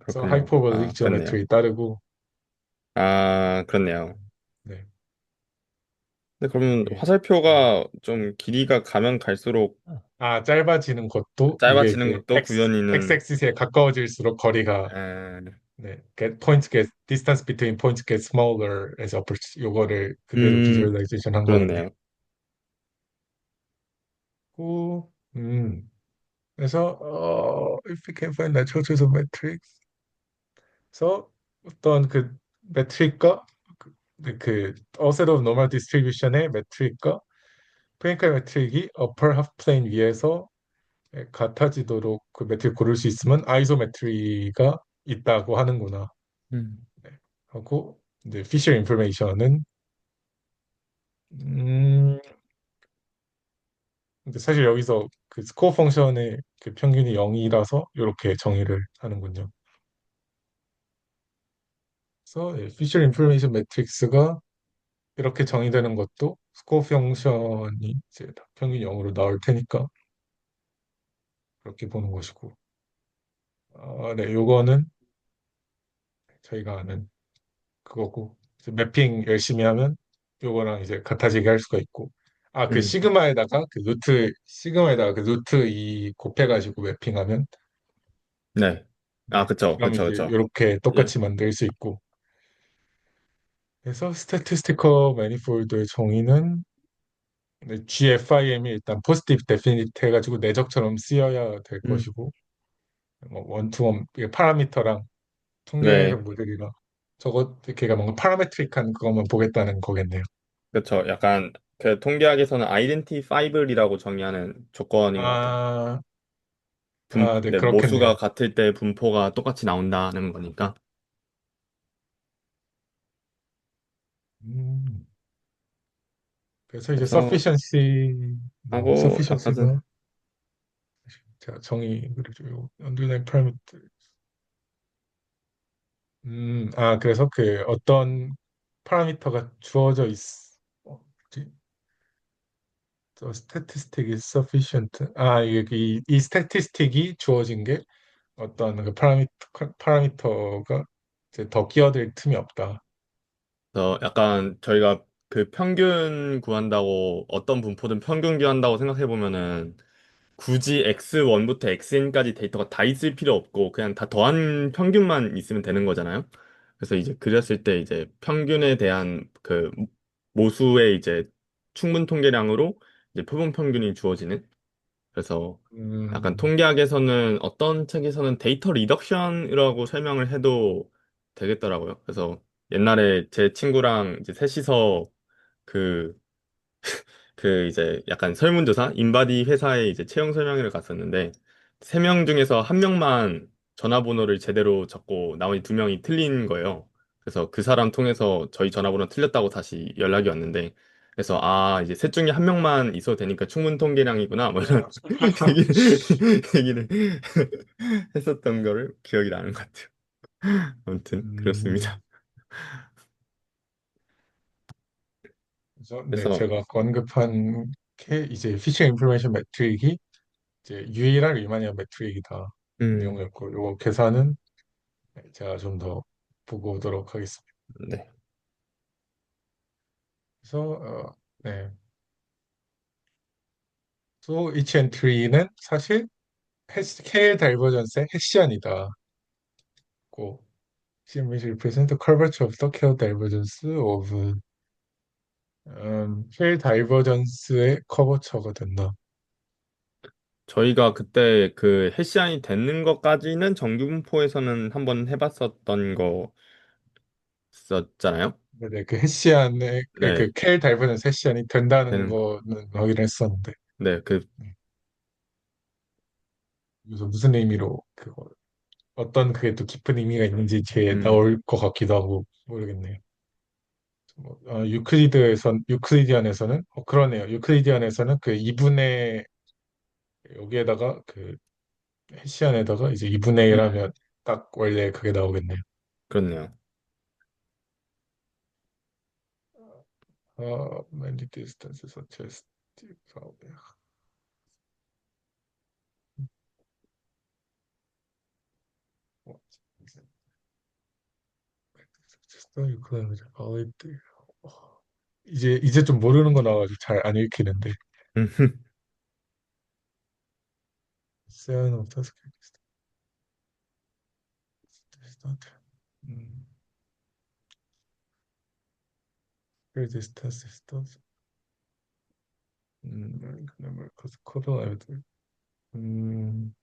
그래서 그렇군요. 하이퍼볼릭 아, 그렇네요. 지오메트리 따르고 아, 그렇네요. 네 근데 그러면 이게 화살표가 좀 길이가 가면 갈수록 짧아지는 것도 이게 짧아지는 이제 것도 구현이는 엑스엑시스에 가까워질수록 거리가 에, distance between points get smaller as approach 요거를 그대로 음, 비주얼라이제이션 한 거였네요. 그렇네요. 고, 그래서 if we can find natural choice of matrix, 그래서 어떤 그 매트릭과 set of normal distribution의 매트릭과 프랭카이 매트릭이 upper half plane 위에서 같아지도록 그 매트릭 고를 수 있으면 아이소매트리가 있다고 하는구나. 음, 네. 하고 이제 피셔 인포메이션은 음, 근데 사실 여기서 그 스코어 펑션의 그 평균이 0이라서 이렇게 정의를 하는군요. 그래서 피셔 인포메이션 매트릭스가 이렇게 정의되는 것도 스코어 펑션이 이제 평균 0으로 나올 테니까 그렇게 보는 것이고. 네, 요거는 저희가 아는 그거고 이제 매핑 열심히 하면 요거랑 이제 같아지게 할 수가 있고 아, 그 음, 시그마에다가 그 루트 2 곱해가지고 매핑하면, 네. 아, 네. 그쵸, 그럼 그쵸, 이제 그쵸. 이렇게 예. 똑같이 만들 수 있고. 그래서 스태티스티커 매니폴드의 정의는 GFIM이 일단 포지티브 데피니트 해가지고 내적처럼 쓰여야 될 음, 것이고, 뭐 원투원 이게 파라미터랑 통계적 네. 모델이랑 저것 걔가 뭔가 파라메트릭한 그것만 보겠다는 거겠네요. 그쵸. 약간 그 통계학에서는 identifiable이라고 정의하는 조건인 것 같아요. 아, 아, 네, 네, 그렇겠네요. 모수가 같을 때 분포가 똑같이 나온다는 거니까. 음, 그래서 이제 그래서 하고 아까 전 sufficiency가 제가 정의 그리죠. underlying parameter. 그래서 그 어떤 파라미터가 주어져 뭐지? 저 statistic is sufficient. 이 statistic이 주어진 게 어떤 그 파라미터가 이제 더 끼어들 틈이 없다. 약간 저희가 그 평균 구한다고 어떤 분포든 평균 구한다고 생각해 보면은 굳이 X1부터 Xn까지 데이터가 다 있을 필요 없고 그냥 다 더한 평균만 있으면 되는 거잖아요. 그래서 이제 그랬을 때 이제 평균에 대한 그 모수의 이제 충분 통계량으로 이제 표본 평균이 주어지는 그래서 약간 음, 통계학에서는 어떤 책에서는 데이터 리덕션이라고 설명을 해도 되겠더라고요. 그래서 옛날에 제 친구랑 이제 셋이서 그 이제 약간 설문조사, 인바디 회사에 이제 채용 설명회를 갔었는데, 세 명 중에서 한 명만 전화번호를 제대로 적고 나머지 두 명이 틀린 거예요. 그래서 그 사람 통해서 저희 전화번호 틀렸다고 다시 연락이 왔는데, 그래서 이제 셋 중에 한 명만 있어도 되니까 충분 통계량이구나, 뭐 이런 얘기를 했었던 거를 기억이 나는 것 같아요. 아무튼, 음, 그렇습니다. 그래서 네, 그래서, 제가 아까 언급한 게 이제 피처 인포메이션 매트릭이 이제 유일한 리마니아 매트릭이다 음, 내용이었고, 요 계산은 네, 제가 좀 더 보고 오도록 하겠습니다. 네. 그래서 네, so each entry는 사실 K 다이버전스의 해시안이다. 고 CMS represent the curvature of the K divergence of K 다이버전스의 커버처가 된다. 저희가 그때 그 해시안이 되는 것까지는 정규분포에서는 한번 해봤었던 거였잖아요. 네, 그 해시안의 네, 그 K 다이버전스 해시안이 된다는 되는 거. 거는 확인했었는데 네, 네, 그래서 무슨 의미로 그거 어떤 그게 또 깊은 의미가 있는지 제 음, 나올 것 같기도 하고 모르겠네요. 유클리디안에서는 그러네요. 유클리디안에서는 그 2분의 여기에다가 그 해시안에다가 이제 2분의 1 음, 하면 딱 원래 그게 나오겠네요. 그렇네요. many distances such as 이제 좀 모르는 거 나와가지고 잘 안 읽히는데. 음, Seven of the distance. 음, Very distance. 그다음에 코드 아이들. 음,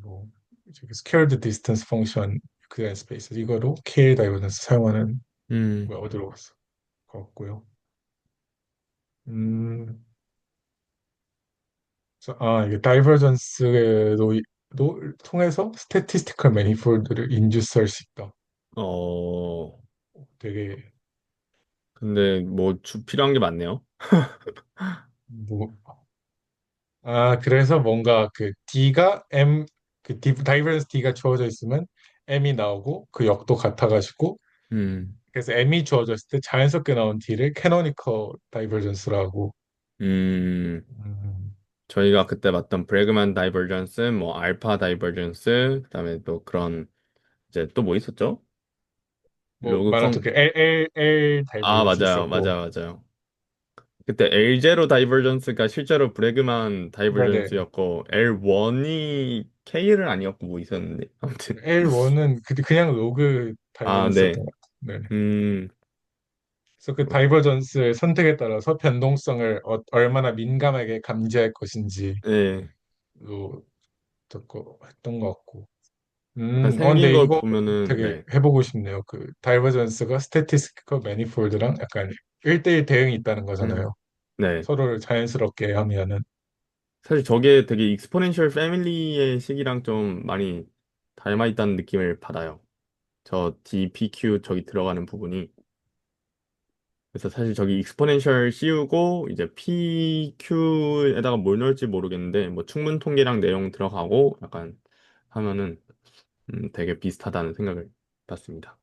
뭐 저기 scared distance function 그 스페이스 이거로 K 다이버전스 사용하는 음, 뭐야 어디로 갔어? 같고요. 음, 이게 다이버전스도 통해서 스태티스티컬 매니폴드를 인듀스할 수 있다. 어, 되게 근데 뭐 필요한 게 많네요. 뭐 그래서 뭔가 그 D가 M 다이버전스 D가 주어져 있으면 M이 나오고 그 역도 같아가지고 음, 그래서 M이 주어졌을 때 자연스럽게 나온 D를 캐노니컬 다이버전스라고. 음, 음, 저희가 그때 봤던 브래그만 다이버전스, 뭐 알파 다이버전스, 그다음에 또 그런 이제 또 뭐 있었죠? 뭐 로그 말한 그 L 아, 다이버전스 맞아요. 있었고, 맞아요. 그때 L0 다이버전스가 실제로 브레그만 네네. 다이버전스였고, L1이 K를 아니었고 뭐 있었는데. 아무튼. L1은 그냥 로그 아, 네. 다이버전스였던 것 같아요. 네. 음, 그래서 그 다이버전스의 선택에 따라서 변동성을 얼마나 민감하게 감지할 것인지로 네. 듣고 했던 것 같고. 약간 생긴 근데 걸 이거 보면은, 되게 네. 해보고 싶네요. 그 다이버전스가 스태티스티컬 매니폴드랑 약간 1대1 대응이 있다는 음, 거잖아요. 네. 서로를 자연스럽게 하면은. 사실 저게 되게 익스포넨셜 패밀리의 식이랑 좀 많이 닮아 있다는 느낌을 받아요. 저 DPQ 저기 들어가는 부분이. 그래서 사실 저기 익스포넨셜 씌우고 이제 PQ에다가 뭘 넣을지 모르겠는데 뭐 충분 통계량 내용 들어가고 약간 하면은 되게 비슷하다는 생각을 받습니다.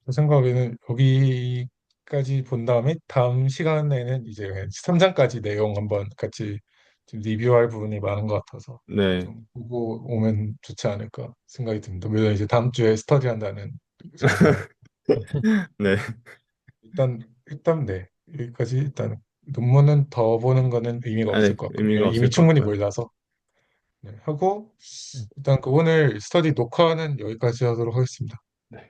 제 생각에는 여기까지 본 다음에 다음 시간에는 이제 3장까지 내용 한번 같이 좀 리뷰할 부분이 많은 것 같아서 네, 좀 보고 오면 좋지 않을까 생각이 듭니다. 물론 이제 다음 주에 스터디 한다는 점에서 네, 일단 네 여기까지 일단 논문은 더 보는 거는 의미가 아, 없을 네, 것 같고 의미가 이미 없을 것 충분히 같고요. 몰라서 네, 하고 일단 그 오늘 스터디 녹화는 여기까지 하도록 하겠습니다. 네.